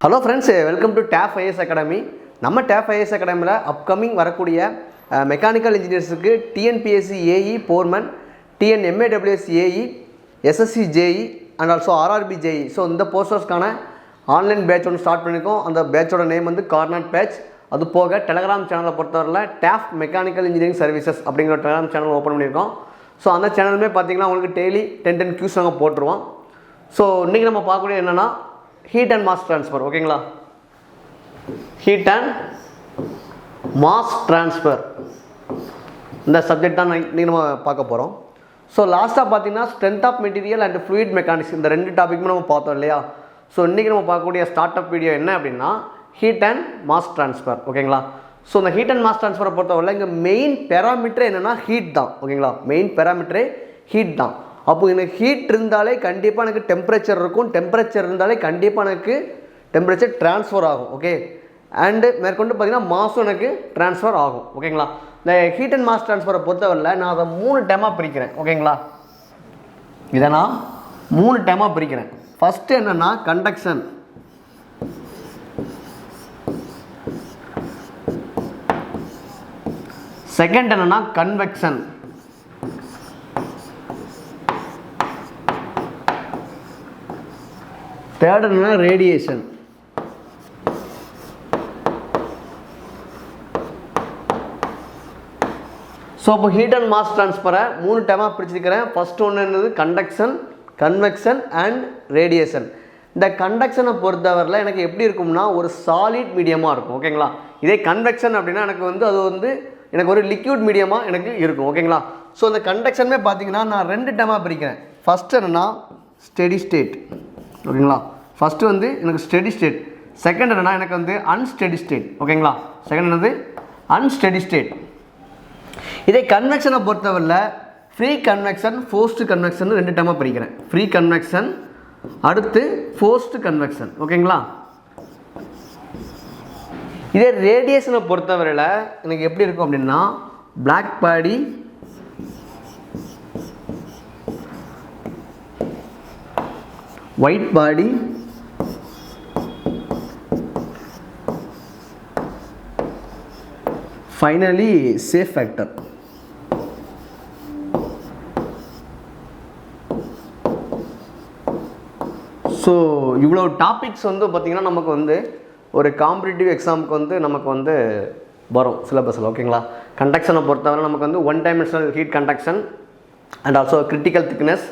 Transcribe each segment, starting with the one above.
Hello friends, welcome to Tab IS Academy. நம்ம Tab IS அகாடமியில் upcoming வரக்கூடிய mechanical இன்ஜினியர்ஸுக்கு TNPSC AE foreman, TNMAWS AE, SSC JE and also RRB JE. So இந்த போஸ்டர்ஸ்க்கான online batch ஒன்று start பண்ணியிருக்கோம். அந்த பேட்சோட நேம் வந்து கார்னட் பேட்ச். அது போக டெலகிராம் சேனலை பொறுத்தவரையில் டேப் மெக்கானிக்கல் இன்ஜினியரிங் சர்வீசஸ் அப்படிங்கிற டெலகிராம் சேனல் ஓப்பன் பண்ணியிருக்கோம். ஸோ அந்த சேனலுமே பார்த்தீங்கன்னா உங்களுக்கு டெய்லி 10 கியூஸ் நாங்கள் போட்டுருவோம். ஸோ இன்றைக்கி நம்ம பார்க்கக்கூடிய என்னென்னா ஹீட் அண்ட் மாஸ் ட்ரான்ஸ்ஃபர். ஓகேங்களா, ஹீட் அண்ட் மாஸ் ட்ரான்ஸ்ஃபர் இந்த சப்ஜெக்ட் தான் இன்றைக்கி நம்ம பார்க்க போகிறோம். ஸோ லாஸ்ட்டாக பார்த்தீங்கன்னா strength of material and fluid mechanics இந்த 2 டாபிக்குமே நம்ம பார்த்தோம் இல்லையா. ஸோ இன்றைக்கி நம்ம பார்க்கக்கூடிய ஸ்டார்ட் அப் வீடியோ என்ன அப்படின்னா ஹீட் அண்ட் மாஸ் ட்ரான்ஸ்ஃபர். ஓகேங்களா, ஸோ இந்த ஹீட் அண்ட் மாஸ் ட்ரான்ஸ்ஃபரை பொறுத்தவரை இங்கே மெயின் பேராமீட்டரே என்னென்னா ஹீட் தான். ஓகேங்களா, மெயின் பேராமீட்டரே ஹீட் தான். அப்போ எனக்கு ஹீட் இருந்தாலே கண்டிப்பாக எனக்கு டெம்பரேச்சர் இருக்கும், டெம்பரேச்சர் இருந்தாலே கண்டிப்பாக எனக்கு டெம்பரேச்சர் ட்ரான்ஸ்ஃபர் ஆகும். ஓகே, அண்டு மேற்கொண்டு பார்த்திங்கன்னா மாஸும் எனக்கு ட்ரான்ஸ்ஃபர் ஆகும். ஓகேங்களா, இந்த ஹீட் அண்ட் மாஸ் ட்ரான்ஸ்ஃபரை பொறுத்தவரையில் நான் அதை 3 டைமாக பிரிக்கிறேன். ஓகேங்களா, இதை நான் 3 டைமாக பிரிக்கிறேன். ஃபஸ்ட்டு என்னென்னா கண்டக்ஷன், செகண்ட் என்னென்னா கன்வெக்ஷன், தேர்ட் என்னன்னா ரேடியேஷன். ஸோ இப்போ ஹீட் அண்ட் மாஸ் ட்ரான்ஸ்ஃபரை 3 டைமாக பிரிச்சிருக்கிறேன். ஃபஸ்ட் ஒன்று என்னது கண்டக்ஷன், கன்வெக்ஷன் அண்ட் ரேடியேஷன். இந்த கண்டக்ஷனை பொறுத்தவரையில் எனக்கு எப்படி இருக்கும்னா ஒரு சாலிட் மீடியமாக இருக்கும். ஓகேங்களா, இதே கன்வெக்ஷன் அப்படின்னா எனக்கு வந்து அது வந்து எனக்கு ஒரு லிக்யூட் மீடியமாக எனக்கு இருக்கும். ஓகேங்களா, ஸோ இந்த கண்டக்ஷனுமே பார்த்தீங்கன்னா நான் 2 டைமாக பிரிக்கிறேன். ஃபஸ்ட் என்னென்னா ஸ்டெடி ஸ்டேட். ஓகேங்களா, ஃபஸ்ட்டு வந்து எனக்கு ஸ்டெடி ஸ்டேட், செகண்ட் என்னென்னா எனக்கு வந்து அன்ஸ்டெடி ஸ்டேட். ஓகேங்களா, செகண்ட் என்னது அன்ஸ்டெடி ஸ்டேட். இதே கன்வெக்ஷனை பொறுத்தவரையில் ஃப்ரீ கன்வெக்ஷன், ஃபோர்ஸ்டு கன்வெக்ஷன் 2 டைமாக பிரிக்கிறேன். ஃப்ரீ கன்வெக்ஷன் அடுத்து ஃபோர்ஸ்டு கன்வெக்ஷன். ஓகேங்களா, இதே ரேடியேஷனை பொறுத்தவரையில் எனக்கு எப்படி இருக்கும் அப்படின்னா black body, white body, finally shape factor. So இவ்வளோ டாபிக்ஸ் வந்து பார்த்திங்கன்னா நமக்கு வந்து ஒரு காம்படிட்டிவ் எக்ஸாமுக்கு வந்து நமக்கு வந்து வரும் சிலபஸில். ஓகேங்களா, கண்டக்ஷனை பொறுத்தவரை நமக்கு வந்து 1 dimensional heat conduction and also critical thickness.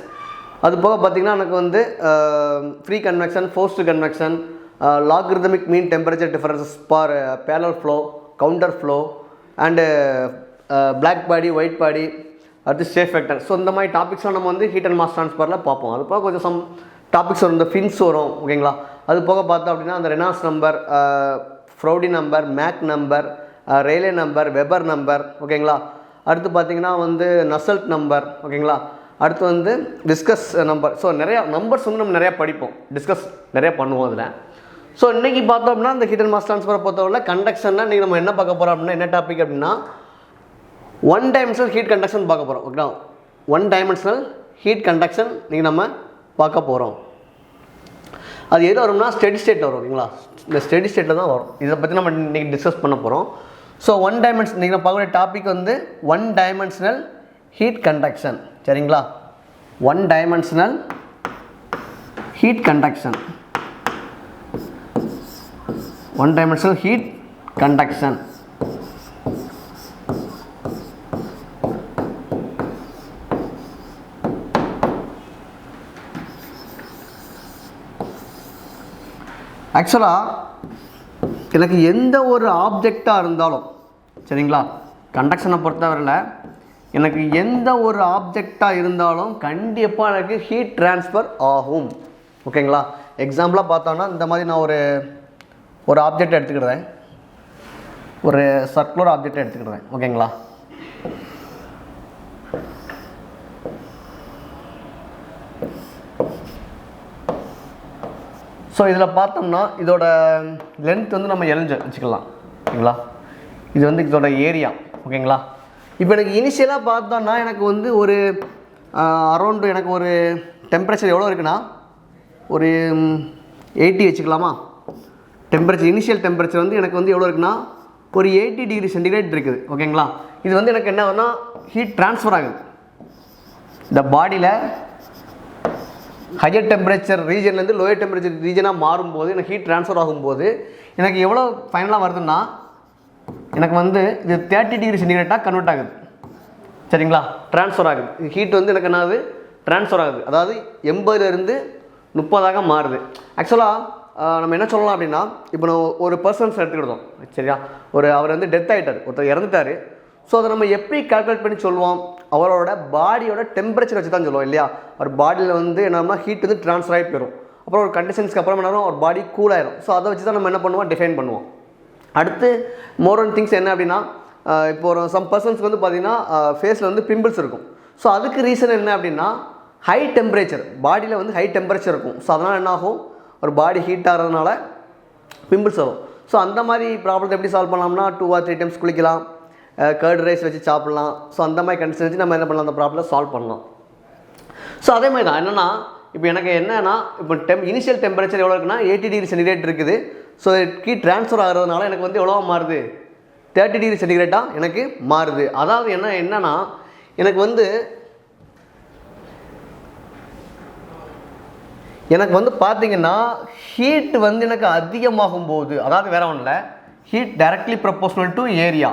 அது போக பார்த்திங்கன்னா எனக்கு வந்து free convection, forced convection, logarithmic mean temperature differences for parallel flow, counter flow and black body, white body, அடுத்து சேஃப் ஃபேக்டர். ஸோ இந்த மாதிரி டாபிக்ஸ்லாம் நம்ம வந்து ஹீட் அண்ட் மாஸ் ட்ரான்ஸ்ஃபரில் பார்ப்போம். அது போக கொஞ்சம் சம் டாபிக்ஸ் வரும், இந்த ஃபின்ஸ் வரும். ஓகேங்களா, அது போக பார்த்தோம் அப்படின்னா அந்த Reynolds number, Froude number, Mach number, Rayleigh number, Weber number. ஓகேங்களா, அடுத்து பார்த்திங்கன்னா வந்து நசல்ட் நம்பர். ஓகேங்களா, அடுத்து வந்து டிஸ்கஸ் நம்பர். ஸோ நிறையா நம்பர்ஸ் வந்து நம்ம நிறையா படிப்போம், டிஸ்கஸ் நிறையா பண்ணுவோம் அதில். ஸோ இன்றைக்கி பார்த்தோம் அப்படின்னா இந்த ஹீட் அண்ட் மாஸ் ட்ரான்ஸ்ஃபரை பொறுத்தவரை கண்டக்ஷன்னா இன்றைக்கி நம்ம என்ன பார்க்க போகிறோம் அப்படின்னா என்ன டாபிக் அப்படின்னா 1 டைமென்ஷனல் ஹீட் கண்டக்ஷன் பார்க்க போகிறோம். ஓகேங்களா, 1 டைமென்ஷனல் ஹீட் கண்டக்ஷன் இன்றைக்கி நம்ம பார்க்க போகிறோம். அது எது வரும்னா ஸ்டெடி ஸ்டேட் வரும். ஓகேங்களா, இந்த ஸ்டெடி ஸ்டேட்டில் தான் வரும். இதை பற்றி நம்ம இன்றைக்கி டிஸ்கஸ் பண்ண போகிறோம். ஸோ 1 டைமென்ஷன் இன்றைக்கி நம்ம பார்க்கக்கூடிய டாபிக் வந்து 1 டைமென்ஷனல் ஹீட் கண்டக்ஷன். சரிங்களா, 1 dimensional heat conduction, 1 dimensional heat conduction. ஆக்சுவலாக எனக்கு எந்த ஒரு ஆப்ஜெக்டாக இருந்தாலும் சரிங்களா, கண்டக்ஷனை பொறுத்தவரையில் எனக்கு எந்த ஒரு ஆப்ஜெக்டாக இருந்தாலும் கண்டிப்பாக எனக்கு ஹீட் ட்ரான்ஸ்ஃபர் ஆகும். ஓகேங்களா, எக்ஸாம்பிளாக பார்த்தோன்னா இந்த மாதிரி நான் ஒரு ஆப்ஜெக்ட் எடுத்துக்கிடுறேன், ஒரு சர்க்குலர் ஆப்ஜெக்டை எடுத்துக்கிடுறேன். ஓகேங்களா, ஸோ இதில் பார்த்தோம்னா இதோட லென்த் வந்து நம்ம எல்ஜ் வச்சுக்கலாம். ஓகேங்களா, இது வந்து இதோட ஏரியா. ஓகேங்களா, இப்போ எனக்கு இனிஷியலாக பார்த்தோன்னா எனக்கு வந்து ஒரு அரௌண்டு எனக்கு ஒரு டெம்பரேச்சர் எவ்வளோ இருக்குன்னா ஒரு 80 வச்சுக்கலாமா? டெம்பரேச்சர் இனிஷியல் டெம்பரேச்சர் வந்து எனக்கு வந்து எவ்வளோ இருக்குன்னா ஒரு 80 டிகிரி சென்டிகிரேட் இருக்குது. ஓகேங்களா, இது வந்து எனக்கு என்ன ஆகுதுன்னா ஹீட் ட்ரான்ஸ்ஃபர் ஆகுது. இந்த பாடியில் ஹையர் டெம்பரேச்சர் ரீஜன்லேருந்து லோயர் டெம்பரேச்சர் ரீஜனாக மாறும்போது எனக்கு ஹீட் ட்ரான்ஸ்ஃபர் ஆகும்போது எனக்கு எவ்வளோ ஃபைனலாக வருதுன்னா எனக்கு வந்து இது 30 டிகிரி சென்டிகிரேட்டாக கன்வெர்ட் ஆகுது. சரிங்களா, ட்ரான்ஸ்ஃபர் ஆகுது. ஹீட் வந்து எனக்கு என்ன ஆகுது, ட்ரான்ஸ்ஃபர் ஆகுது. அதாவது 80லேருந்து 30ஆக மாறுது. ஆக்சுவலாக நம்ம என்ன சொல்லலாம் அப்படின்னா, இப்போ நம்ம ஒரு பர்சன்ஸ் எடுத்துக்கிட்டோம். சரியா, அவர் வந்து டெத் ஆகிட்டார், ஒருத்தர் இறந்துட்டார். ஸோ அதை நம்ம எப்படி கால்குலேட் பண்ணி சொல்லுவோம், அவரோட பாடியோட டெம்பரேச்சர் வச்சு தான் சொல்லுவோம் இல்லையா. அவர் பாடியில் வந்து என்னன்னா ஹீட் வந்து ட்ரான்ஸ்ஃபர் ஆகி போயிடும். அப்புறம் ஒரு கண்டிஷன்ஸ்க்கு அப்புறம் என்ன அவர் பாடி கூல் ஆயிரும். ஸோ அதை வச்சு தான் நம்ம என்ன பண்ணுவோம், டிஃபைன் பண்ணுவோம். அடுத்து மோர் ஒன் திங்ஸ் என்ன அப்படின்னா, இப்போ ஒரு சம் பர்சன்ஸ்க்கு வந்து பார்த்திங்கன்னா ஃபேஸில் வந்து பிம்பிள்ஸ் இருக்கும். ஸோ அதுக்கு ரீசன் என்ன அப்படின்னா ஹை டெம்பரேச்சர், பாடியில் வந்து ஹை டெம்பரேச்சர் இருக்கும். ஸோ அதனால் என்ன ஆகும், ஒரு பாடி ஹீட் ஆகிறதுனால பிம்பிள்ஸ் வரும். ஸோ அந்த மாதிரி ப்ராப்ளத்தை எப்படி சால்வ் பண்ணலாம்னா 2 or 3 டைம்ஸ் குளிக்கலாம், கர்ட் ரைஸ் வச்சு சாப்பிட்லாம். ஸோ அந்த மாதிரி கண்டிஷன் வச்சு நம்ம என்ன பண்ணலாம், அந்த ப்ராப்ளத்தை சால்வ் பண்ணலாம். ஸோ அதே மாதிரி தான் என்னென்னா, இப்போ எனக்கு என்னன்னா இப்போ இனிஷியல் டெம்பரேச்சர் எவ்வளோ இருக்குன்னா 80 டிகிரி சென்டிகிரேட் இருக்குது. ஸோ ஹீட் ட்ரான்ஸ்ஃபர் ஆகிறதுனால எனக்கு வந்து எவ்வளோ மாறுது, 30 டிகிரி சென்டிகிரேட்டாக எனக்கு மாறுது. அதாவது என்னன்னா எனக்கு வந்து பார்த்தீங்கன்னா ஹீட் வந்து எனக்கு அதிகமாகும் போது, அதாவது வேற ஒன்றும் இல்லை, heat directly proportional to area.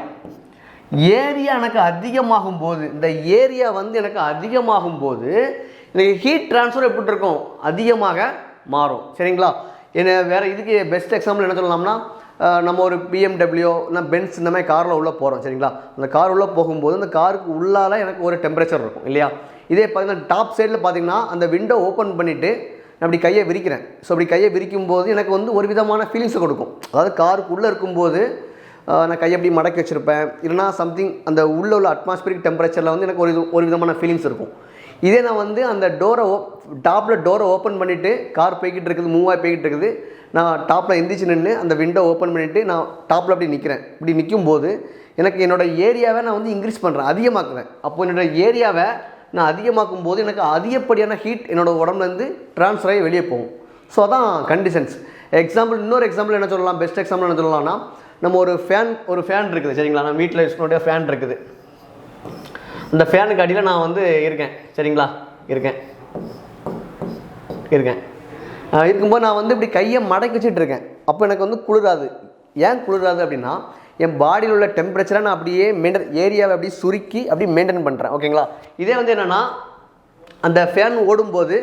Area எனக்கு அதிகமாகும் போது, இந்த ஏரியா வந்து எனக்கு அதிகமாகும் போது எனக்கு ஹீட் ட்ரான்ஸ்ஃபர் எப்படி இருக்கும், அதிகமாக மாறும். சரிங்களா, என்ன வேறு இதுக்கு பெஸ்ட் எக்ஸாம்பிள் என்ன சொல்லலாம்னா, நம்ம ஒரு BMW பென்ஸ் இந்த மாதிரி காரில் உள்ளே போகிறோம். சரிங்களா, அந்த கார் உள்ளே போகும்போது அந்த காருக்கு உள்ளால் எனக்கு ஒரு டெம்பரேச்சர் இருக்கும் இல்லையா. இதே பார்த்தீங்கன்னா டாப் சைடில் பார்த்தீங்கன்னா அந்த விண்டோ ஓப்பன் பண்ணிவிட்டு நான் அப்படி கையை விரிக்கிறேன். ஸோ அப்படி கையை விரிக்கும் போது எனக்கு வந்து ஒரு விதமான ஃபீலிங்ஸை கொடுக்கும். அதாவது காருக்குள்ளே இருக்கும்போது நான் கையை அப்படி மடக்கி வச்சுருப்பேன், இல்லைனா சம்திங் அந்த உள்ளே உள்ள அட்மாஸ்பியரிக் டெம்பரேச்சரில் வந்து எனக்கு ஒரு விதமான ஃபீலிங்ஸ் இருக்கும். இதே நான் வந்து அந்த டாப்பில் டோரை ஓப்பன் பண்ணிவிட்டு கார் போய்கிட்டு இருக்குது, மூவ் ஆகி போய்கிட்டு இருக்குது, நான் டாப்பில் எந்திரிச்சு நின்று அந்த விண்டோ ஓப்பன் பண்ணிவிட்டு நான் டாப்பில் அப்படி நிற்கிறேன். இப்படி நிற்கும்போது எனக்கு என்னோடய ஏரியாவை நான் வந்து இன்க்ரீஸ் பண்ணுறேன், அதிகமாக்குறேன். அப்போது என்னோடய ஏரியாவை நான் அதிகமாக்கும் போது எனக்கு அதிகப்படியான ஹீட் என்னோடய உடம்புலேருந்து ட்ரான்ஸ்ஃபர் ஆகி வெளியே போகும். ஸோ அதான் கண்டிஷன்ஸ். இன்னொரு எக்ஸாம்பிள் என்ன சொல்லலாம், பெஸ்ட் எக்ஸாம்பிள் என்ன சொல்லலாம்னா, நம்ம ஒரு ஃபேன் இருக்குது. சரிங்களா, நான் வீட்டில் யூஸ் பண்ணக்கூடிய ஃபேன் இருக்குது. அந்த ஃபேனுக்கு அடியில் நான் வந்து இருக்கேன். சரிங்களா, இருக்கேன் இருக்கும்போது நான் வந்து இப்படி கையை மடக்கி வச்சுட்டு இருக்கேன். அப்போ எனக்கு வந்து குளிராது. ஏன் குளிராது அப்படின்னா, என் பாடியில் உள்ள டெம்பரேச்சரை நான் அப்படியே ஏரியாவை அப்படியே சுருக்கி அப்படியே மெயின்டைன் பண்ணுறேன். ஓகேங்களா, இதே வந்து என்னென்னா அந்த ஃபேன் ஓடும்போது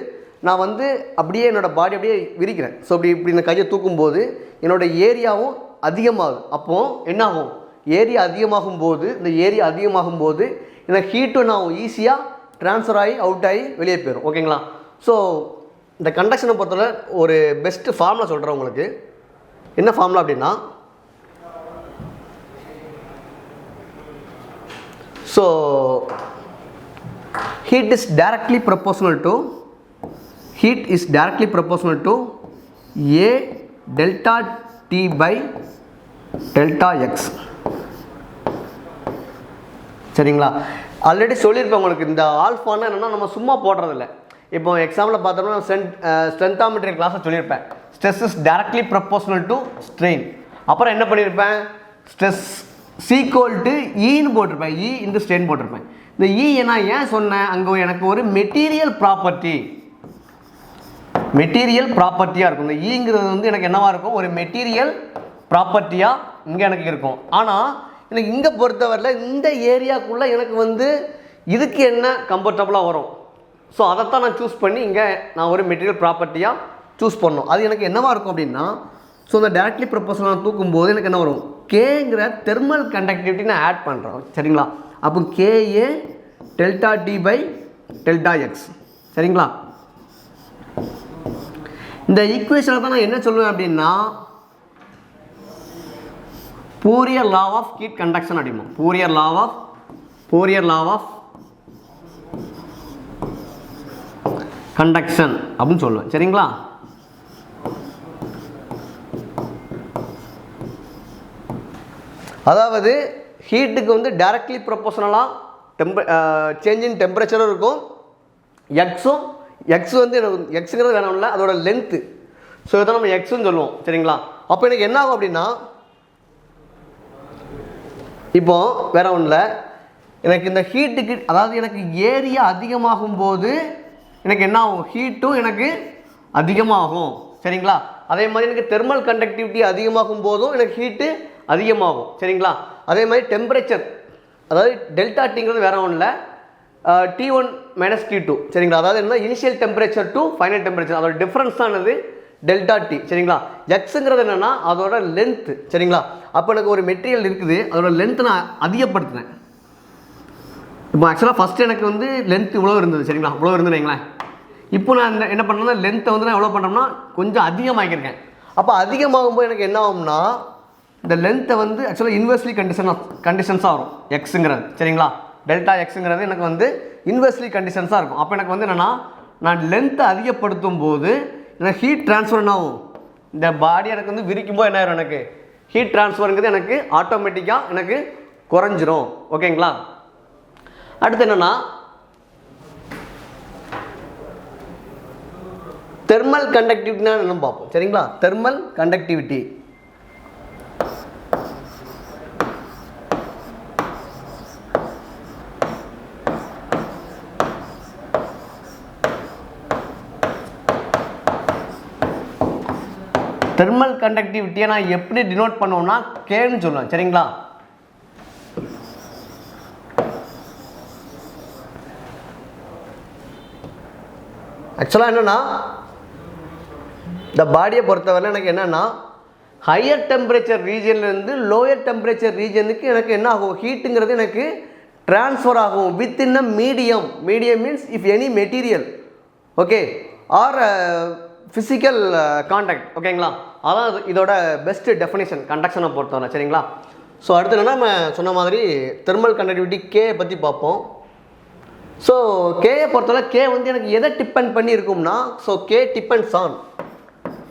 நான் வந்து அப்படியே என்னோடய பாடி அப்படியே விரிக்கிறேன். ஸோ இப்படி நான் கையை தூக்கும்போது என்னோடய ஏரியாவும் அதிகமாகுது. அப்போது என்னாகும், ஏரியா அதிகமாகும் போது எனக்கு ஹீட்டும் நான் ஈஸியாக ட்ரான்ஸ்ஃபர் ஆகி அவுட் ஆகி வெளியே போயிடும். ஓகேங்களா, ஸோ இந்த கண்டக்ஷனை பொறுத்தவரை ஒரு பெஸ்ட்டு ஃபார்முலா சொல்கிறேன் உங்களுக்கு. என்ன ஃபார்முலா அப்படின்னா, so heat is directly proportional to A delta T by delta X. சரிங்களா, ஆல்ரெடி சொல்லியிருப்பேன் உங்களுக்கு. இந்த ஆல்ஃபான்னா என்னென்னா நம்ம சும்மா போடுறதில்ல. இப்போ எக்ஸாம்பிளில் பார்த்தோம்னா ஸ்ட்ரென்த்தாமெட்ரி கிளாஸில் சொல்லியிருப்பேன், stress is directly proportional to strain. அப்புறம் என்ன பண்ணியிருப்பேன், ஸ்ட்ரெஸ் சீக்வல் டு ஈன்னு போட்டிருப்பேன், இ இன்டு ஸ்ட்ரெயின் போட்டிருப்பேன். இந்த இ நான் ஏன் சொன்னேன், அங்கே எனக்கு ஒரு மெட்டீரியல் ப்ராப்பர்ட்டியாக இருக்கும். இந்த ஈங்கிறது வந்து எனக்கு என்னவாக இருக்கும், ஒரு மெட்டீரியல் ப்ராப்பர்ட்டியாக இங்கே எனக்கு இருக்கும். ஆனால் எனக்கு இங்கே பொறுத்தவரையில் இந்த ஏரியாக்குள்ளே எனக்கு வந்து இதுக்கு என்ன கம்ஃபர்டபுளாக வரும். ஸோ அதைத்தான் நான் சூஸ் பண்ணி இங்கே நான் ஒரு மெட்டீரியல் ப்ராப்பர்ட்டியாக சூஸ் பண்ணணும். அது எனக்கு என்னவாக இருக்கும் அப்படின்னா, ஸோ இந்த டைரக்ட்லி ப்ரொபோர்ஷனல் நான் தூக்கும்போது எனக்கு என்ன வரும், கேங்கிற தெர்மல் கண்டக்டிவிட்டி நான் ஆட் பண்ணுறேன். சரிங்களா, அப்போ KA delta T by delta X. சரிங்களா, இந்த ஈக்குவேஷனை தான் நான் என்ன சொல்லுவேன் அப்படின்னா, Fourier law of heat conduction அப்படிமா, ஃபோரியர் லா ஆஃப் கண்டக்ஷன் அப்படின்னு சொல்லுவேன். சரிங்களா, அதாவது ஹீட்டுக்கு வந்து டைரக்ட்லி ப்ரொபோர்ஷனலாக சேஞ்ச் இன் டெம்பரேச்சரும் இருக்கும், எக்ஸ் வந்து எக்ஸுங்கிறது வேணும் இல்லை, அதோட லென்த்து. ஸோ இதை நம்ம எக்ஸ்ன்னு சொல்லுவோம். சரிங்களா, அப்போ எனக்கு என்ன ஆகும் அப்படின்னா, இப்போ வேற ஒன்றும் இல்லை, எனக்கு இந்த ஹீட்டுக்கு அதாவது எனக்கு ஏரியா அதிகமாகும் போது எனக்கு என்ன ஆகும், ஹீட்டும் எனக்கு அதிகமாகும். சரிங்களா? அதே மாதிரி எனக்கு தெர்மல் கண்டக்டிவிட்டி அதிகமாகும் போதும் எனக்கு ஹீட்டு அதிகமாகும். சரிங்களா? அதே மாதிரி டெம்பரேச்சர், அதாவது டெல்டா டிங்கிறது வேற ஒன்றும் இல்லை, T1 மைனஸ் T2. சரிங்களா? அதாவது என்ன, initial temperature to final temperature, அதோட டிஃப்ரென்ஸ் ஆனது டெல்டா டி. சரிங்களா? எக்ஸுங்கிறது என்னென்னா அதோட லென்த்து. சரிங்களா? அப்போ எனக்கு ஒரு மெட்டீரியல் இருக்குது, அதோட லென்த்து நான் அதிகப்படுத்தினேன். இப்போ ஆக்சுவலாக ஃபஸ்ட்டு எனக்கு வந்து லென்த் இவ்வளோ இருந்தது. சரிங்களா? இவ்வளோ இருந்தது வைங்களேன். இப்போ நான் என்ன பண்ணுறேன்னா, லென்த்தை வந்து நான் எவ்வளோ பண்ணுறோம்னா கொஞ்சம் அதிகமாகிருக்கேன். அப்போ அதிகமாகும்போது எனக்கு என்ன ஆகும்னா, இந்த லென்த்தை வந்து ஆக்சுவலாக இன்வெர்ஸ்லி கண்டிஷன்ஸாக வரும் எக்ஸுங்கிறது. சரிங்களா? டெல்டா எக்ஸுங்கிறது எனக்கு வந்து இன்வெர்ஸ்லி கண்டிஷன்ஸாக இருக்கும். அப்போ எனக்கு வந்து என்னென்னா, நான் லென்த்தை அதிகப்படுத்தும் போது எனக்கு ஹீட் ட்ரான்ஸ்ஃபர் என்ன ஆகும், இந்த பாடி எனக்கு வந்து விரிக்கும் போது என்ன ஆயிரும், எனக்கு ஹீட் ட்ரான்ஸ்ஃபருங்கிறது எனக்கு ஆட்டோமேட்டிக்காக எனக்கு குறைஞ்சிரும். ஓகேங்களா? அடுத்து என்னென்னா, தெர்மல் கண்டக்டிவிட்டினா என்னன்னு பார்ப்போம். சரிங்களா? தெர்மல் கண்டக்டிவிட்டி தெர்மல் கண்டக்டிவிட்டியை நான் எப்படி டினோட் பண்ணுவோம்னா கேன்னு சொல்லுவேன். சரிங்களா? ஆக்சுவலாக என்னென்னா, இந்த பாடியை பொறுத்தவரை எனக்கு என்னென்னா, ஹையர் டெம்பரேச்சர் ரீஜன்லேருந்து லோயர் டெம்பரேச்சர் ரீஜனுக்கு எனக்கு என்ன ஆகும், ஹீட்டுங்கிறது எனக்கு ட்ரான்ஸ்ஃபர் ஆகும் within a medium. Medium means if any material, okay, or physical contact. ஓகேங்களா? அதான் இதோட பெஸ்ட்டு டெஃபினேஷன் கண்டக்ஷனை பொறுத்தவரை. சரிங்களா? ஸோ அடுத்து என்னென்னா, நம்ம சொன்ன மாதிரி தெர்மல் கண்டக்டிவிட்டி கே பற்றி பார்ப்போம். ஸோ கேயை பொறுத்தவரை கே வந்து எனக்கு எதை டிபெண்ட் பண்ணி இருக்கும்னா, ஸோ கே டிபெண்ட்ஸ் ஆன்,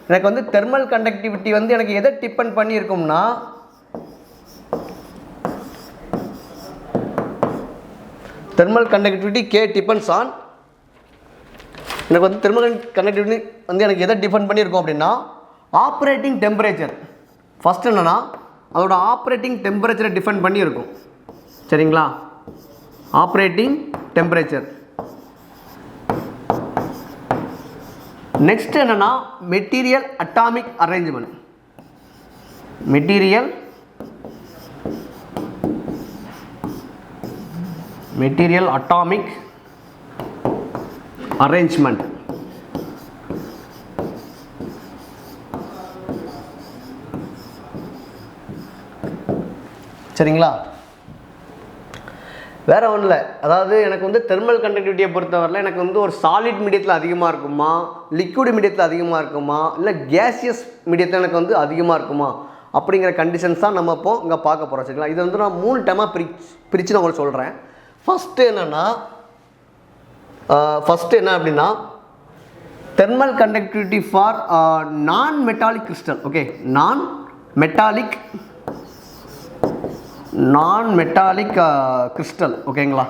எனக்கு வந்து தெர்மல் கண்டக்டிவிட்டி வந்து எனக்கு எதை டிபெண்ட் பண்ணி இருக்கும்னா, thermal conductivity K depends on, எனக்கு வந்து தெர்மல் கண்டக்டிவிட்டி வந்து எனக்கு எதை டிபெண்ட் பண்ணியிருக்கோம் அப்படின்னா, ஆப்ரேட்டிங் டெம்பரேச்சர். ஃபஸ்ட் என்னென்னா, அதோட ஆப்ரேட்டிங் டெம்பரேச்சரை டிபெண்ட் பண்ணி இருக்கும். சரிங்களா? Operating temperature. நெக்ஸ்ட் என்னென்னா, material atomic arrangement. Material atomic arrangement. சரிங்களா? வேறு ஒன்றும் இல்லை, அதாவது எனக்கு வந்து தெர்மல் கண்டக்டிவிட்டியை பொறுத்தவரையில் எனக்கு வந்து ஒரு சாலிட் மீடியத்தில் அதிகமாக இருக்குமா, லிக்விட் மீடியத்தில் அதிகமாக இருக்குமா, இல்லை கேசியஸ் மீடியத்தில் எனக்கு வந்து அதிகமாக இருக்குமா அப்படிங்கிற கண்டிஷன்ஸ் தான் நம்ம இப்போ இங்கே பார்க்க போகிறோம். சரிங்களா? இது வந்து நான் 3 டைமாக பிரித்து நான் உங்களுக்கு சொல்கிறேன். ஃபஸ்ட்டு என்ன அப்படின்னா, தெர்மல் கண்டக்டிவிட்டி ஃபார் நான் மெட்டாலிக் கிறிஸ்டல். ஓகே, நான் மெட்டாலிக் கிறிஸ்டல். ஓகேங்களா?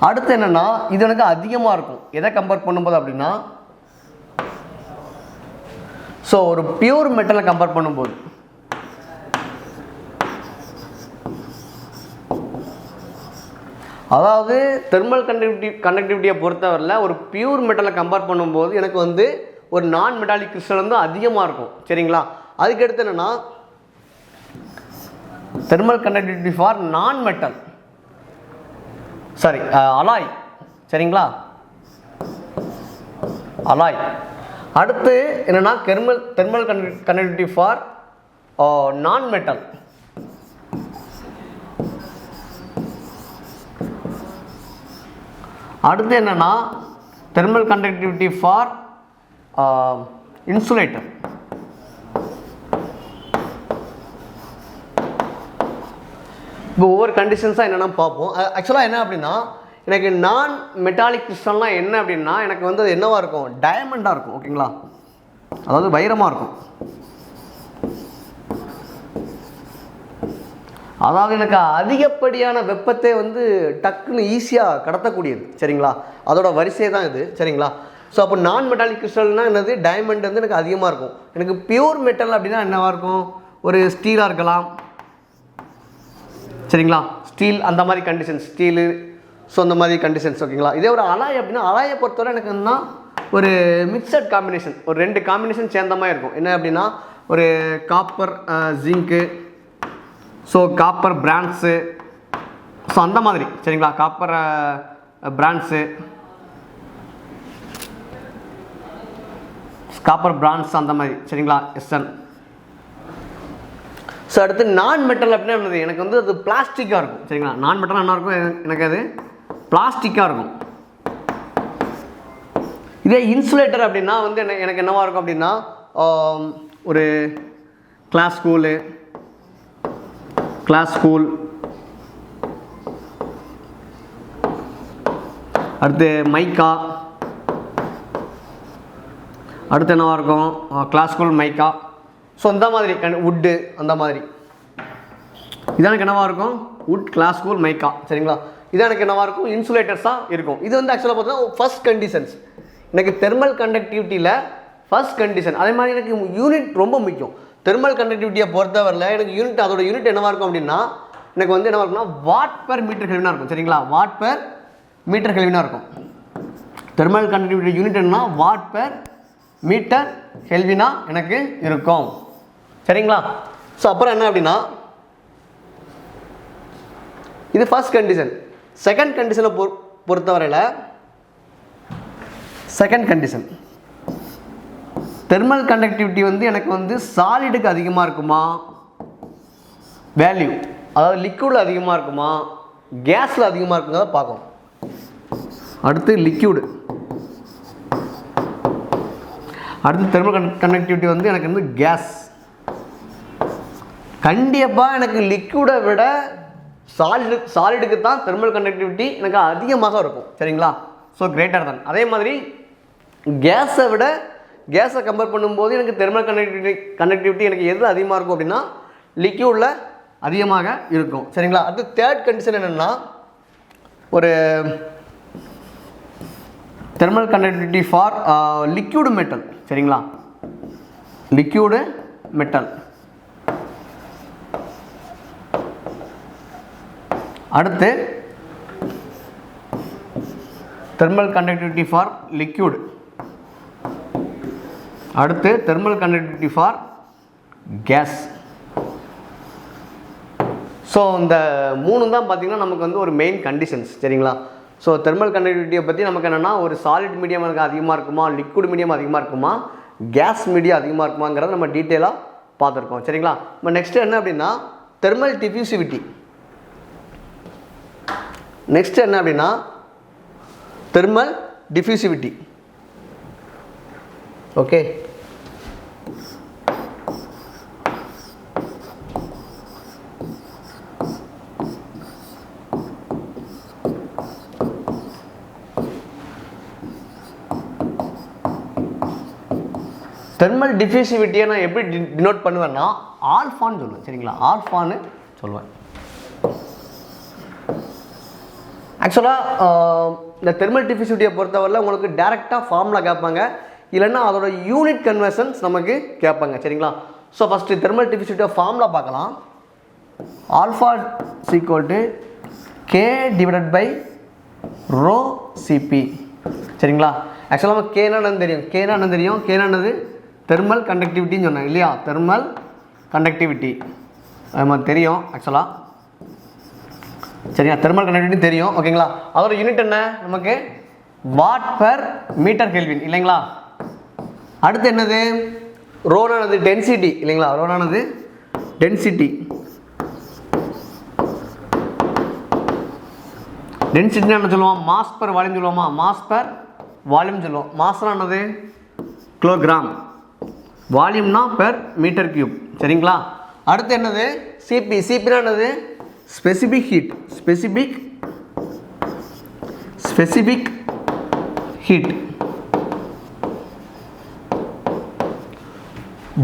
அடுத்து என்னென்னா, இது எனக்கு அதிகமாக இருக்கும் எதை கம்பேர் பண்ணும்போது அப்படின்னா, ஸோ ஒரு பியூர் மெட்டலை கம்பேர் பண்ணும்போது, அதாவது தெர்மல் கண்டக்டிவிட்டியை பொறுத்தவரையில் ஒரு பியூர் மெட்டலை கம்பேர் பண்ணும்போது எனக்கு வந்து ஒரு நான் மெட்டாலிக் கிறிஸ்டல் வந்து அதிகமாக இருக்கும். சரிங்களா? அதுக்கடுத்து என்னென்னா, தெர்மல் கண்டக்டிவிட்டி ஃபார் நான் மெட்டல், சாரி அலாய். சரிங்களா? அலாய். அடுத்து என்னென்னா, தெர்மல் கண்டக்டிவிட்டி ஃபார் நான் மெட்டல். அடுத்து என்னென்னா, தெர்மல் கண்டக்டிவிட்டி ஃபார் இன்சுலேட்டர். இப்போ ஒவ்வொரு கண்டிஷன்ஸாக என்னென்னா பார்ப்போம். ஆக்சுவலாக என்ன அப்படின்னா, எனக்கு நான் மெட்டாலிக் கிறிஸ்டல்னால் என்ன அப்படின்னா, எனக்கு வந்து அது என்னவாக இருக்கும், டயமண்டாக இருக்கும். ஓகேங்களா? அதாவது வைரமாக இருக்கும். அதாவது எனக்கு அதிகப்படியான வெப்பத்தை வந்து டக்குன்னு ஈஸியாக கடத்தக்கூடியது. சரிங்களா? அதோட வரிசை தான் இது. சரிங்களா? ஸோ அப்போ நான் மெட்டாலிக் கிறிஸ்டல்னால் என்னது, டைமண்ட் வந்து எனக்கு அதிகமாக இருக்கும். எனக்கு பியூர் மெட்டல் அப்படின்னா என்னவாக இருக்கும், ஒரு ஸ்டீலாக இருக்கலாம் சரிங்களா, ஸ்டீல் அந்த மாதிரி கண்டிஷன்ஸ், ஸ்டீலு ஸோ அந்த மாதிரி கண்டிஷன்ஸ் ஓகேங்களா. இதே ஒரு அலாய் அப்படின்னா அலாயை பொறுத்தவரை எனக்கு என்ன ஒரு மிக்சட் காம்பினேஷன், ஒரு 2 காம்பினேஷன் சேர்ந்த மாதிரி இருக்கும். என்ன அப்படின்னா ஒரு copper zinc, so copper France, so அந்த மாதிரி சரிங்களா, காப்பர் பிரான்ஸு, காப்பர் பிரான்ஸ் அந்த மாதிரி சரிங்களா எஸ்என். ஸோ அடுத்து நான் மெட்டல் அப்படின்னா என்னது, எனக்கு வந்து அது பிளாஸ்டிக்காக இருக்கும் சரிங்களா. நான் மெட்டல் என்ன இருக்கும், எனக்கு அது பிளாஸ்டிக்காக இருக்கும். இதே இன்சுலேட்டர் அப்படின்னா வந்து எனக்கு என்னவாக இருக்கும் அப்படின்னா ஒரு கிளாஸ் ஸ்கூல், அடுத்து மைக்கா, அடுத்து என்னவாக இருக்கும் கிளாஸ் ஸ்கூல் மைக்கா, ஸோ அந்த மாதிரி வுட்டு அந்த மாதிரி. இதான் எனக்கு என்னவாக இருக்கும், வுட் கிளாஸ் ஸ்கூல் மைக்கா சரிங்களா. இதான் எனக்கு என்னவாக இருக்கும், இன்சுலேட்டர்ஸாக இருக்கும். இது வந்து ஆக்சுவலாக பார்த்தீங்கன்னா ஃபர்ஸ்ட் கண்டிஷன்ஸ், எனக்கு தெர்மல் கண்டக்டிவிட்டியில் ஃபர்ஸ்ட் கண்டிஷன். அதே மாதிரி எனக்கு யூனிட் ரொம்ப முக்கியம். தெர்மல் கண்டக்டிவிட்டியை பொறுத்தவரையில் எனக்கு யூனிட், அதோட யூனிட் என்னவாக இருக்கும் அப்படின்னா எனக்கு வந்து என்னவாக இருக்கும்னா வாட் பெர் மீட்டர் கெல்வினாக இருக்கும் சரிங்களா. வாட் பெர் மீட்டர் கெல்வினாக இருக்கும். தெர்மல் கண்டக்டிவிட்டி யூனிட் என்னன்னா வாட் பெர் மீட்டர் கெல்வினா எனக்கு இருக்கும் சரிங்களா. ஸோ அப்புறம் என்ன அப்படின்னா இது ஃபர்ஸ்ட் கண்டிஷன். செகண்ட் கண்டிஷனை பொறுத்தவரையில் செகண்ட் கண்டிஷன் தெர்மல் கண்டக்டிவிட்டி வந்து எனக்கு வந்து சாலிடுக்கு அதிகமாக இருக்குமா, வேல்யூ அதாவது லிக்விடில் அதிகமாக இருக்குமா, கேஸில் அதிகமாக இருக்குங்கிறத பார்க்கணும். அடுத்து லிக்விடு, அடுத்து தெர்மல் கண்டக்டிவிட்டி வந்து எனக்கு வந்து கேஸ். கண்டிப்பாக எனக்கு லிக்விடை விட சாலிடுக்கு தான் தெர்மல் கண்டக்டிவிட்டி எனக்கு அதிகமாக இருக்கும் சரிங்களா. So greater than. அதே மாதிரி கேஸை விட கேஸை கம்பேர் பண்ணும்போது எனக்கு தெர்மல் கண்டக்டிவிட்டி எனக்கு எது அதிகமாக இருக்கும் அப்படின்னா லிக்யூடில் அதிகமாக இருக்கும் சரிங்களா. அடுத்து தேர்ட் கண்டிஷன் என்னென்னா ஒரு thermal conductivity for liquid metal சரிங்களா. Liquid metal. அடுத்து தெர்மல் கண்டக்டிவிட்டி ஃபார் லிக்யூடு. அடுத்து thermal conductivity for gas. So இந்த 3 தான் பார்த்திங்கன்னா நமக்கு வந்து ஒரு மெயின் கண்டிஷன்ஸ் சரிங்களா. ஸோ தெர்மல் கண்டக்டிவிட்டியை பற்றி நமக்கு என்னென்னா ஒரு சாலிட் மீடியம் எனக்கு அதிகமாக இருக்குமா, லிக்விட் மீடியம் அதிகமாக இருக்குமா, கேஸ் மீடியம் அதிகமாக இருக்குமாங்கிறத நம்ம டீட்டெயிலாக பார்த்துருக்கோம் சரிங்களா. இப்போ நெக்ஸ்ட்டு என்ன அப்படின்னா தெர்மல் டிஃப்யூசிவிட்டி. நெக்ஸ்ட் என்ன அப்படின்னா தெர்மல் டிஃப்யூசிவிட்டி. ஓகே, தெர்மல் டிஃப்யூசிவிட்டியை நான் எப்படி டினோட் பண்ணுவேன்னா ஆல்ஃபான்னு சொல்லுவேன் சரிங்களா. ஆல்ஃபான்னு சொல்லுவேன். ஆக்சுவலாக இந்த தெர்மல் டிஃப்யூசிவிட்டியை பொறுத்தவரையில் உங்களுக்கு டேரெக்டாக ஃபார்முலா கேட்பாங்க, இல்லைன்னா அதோட யூனிட் கன்வர்ஷன்ஸ் நமக்கு கேட்பாங்க சரிங்களா. ஸோ ஃபஸ்ட்டு தெர்மல் டிஃப்யூசிவிட்டியை ஃபார்முலா பார்க்கலாம். ஆல்ஃபா = K / ρ Cp சரிங்களா. ஆக்சுவலாக நம்ம கேனானது தெரியும். கேனானது தெர்மல் கண்டக்டிவிட்டின்னு சொன்னேன் இல்லையா. தெர்மல் கண்டக்டிவிட்டி அது மாதிரி தெரியும் ஆக்சுவலாக சரிங்களா. தெர்மல் கண்டக்டிவிட்டி தெரியும் ஓகேங்களா. அதோட யூனிட் என்ன நமக்கு வாட் பெர் மீட்டர் கெல்வின் இல்லைங்களா. அடுத்து என்னது ரோனானது டென்சிட்டி இல்லைங்களா. ரோனானது டென்சிட்டி. டென்சிட்டினா என்ன சொல்லுவோம், மாஸ் பெர் வால்யூம் சொல்லுவோமா. மாஸ் பெர் வால்யூம் சொல்லுவோம். மாஸ்னா என்னது கிலோகிராம், வால்யூம்னா பெர் மீட்டர் கியூப் சரிங்களா. அடுத்து என்னது சிபி. சிபினா என்னது specific heat. Specific heat.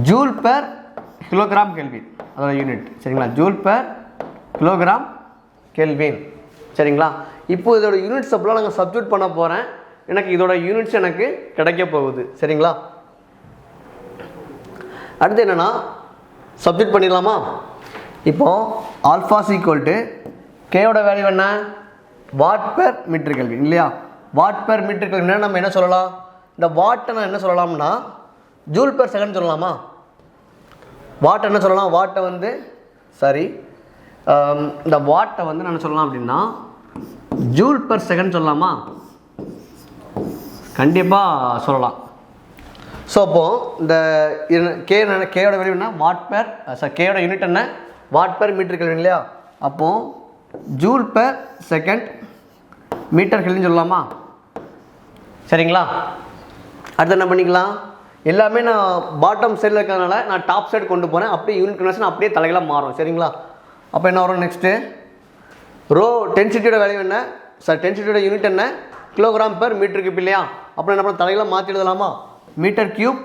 Joule per kilogram kelvin அதோட யூனிட் சரிங்களா. ஜூல் பெர் கிலோகிராம் கெல்வின் சரிங்களா. இப்போ இதோட யூனிட்ஸ் அப்படிலாம் நாங்கள் சப்ஸ்டியூட் பண்ண போகிறேன். எனக்கு இதோட யூனிட்ஸ் எனக்கு கிடைக்க போகுது. சரிங்களா? அடுத்து என்னென்னா சப்ஜெக்ட் பண்ணிடலாமா? இப்போ ஆல்ஃபாஸ் ஈக்குவல் டு கேயோட வேல்யூ என்ன? வாட் பெர் மீட்டர் கெல்வின் இல்லையா? வாட் பெர் மீட்டர் கெல்வின் நம்ம என்ன சொல்லலாம்? இந்த வாட்டை நான் என்ன சொல்லலாம்னா ஜூல் பெர் செகண்ட் சொல்லலாமா? வாட் என்ன சொல்லலாம்? வாட்டை வந்து இந்த வாட்டை வந்து நான் சொல்லலாம் அப்படின்னா ஜூல் பெர் செகண்ட் சொல்லலாமா? கண்டிப்பாக சொல்லலாம். ஸோ அப்போது இந்த கேயோட வேல்யூ என்ன? வாட் பெர் கேயோட யூனிட் என்ன? வாட் பெர் மீட்டர் கெல்வின் இல்லையா? அப்போது joule per second metre kelvin சொல்லலாமா? சரிங்களா? அடுத்து என்ன பண்ணிக்கலாம்? எல்லாமே நான் பாட்டம் சைடில் இருக்கிறதுனால நான் டாப் சைடு கொண்டு போகிறேன். அப்படியே யூனிட் கன்வர்ஷன் அப்படியே தலைகளாக மாறும். சரிங்களா? அப்போ என்ன வரும்? நெக்ஸ்ட்டு ரோ டென்சிட்டியோட வேல்யூ என்ன? டென்சிட்டியோட யூனிட் என்ன? கிலோகிராம் பெர் மீட்டர் கியூப் இல்லையா? அப்புறம் என்ன பண்ண தலைகளாக மாற்றி எழுதலாமா? மீட்டர் கியூப்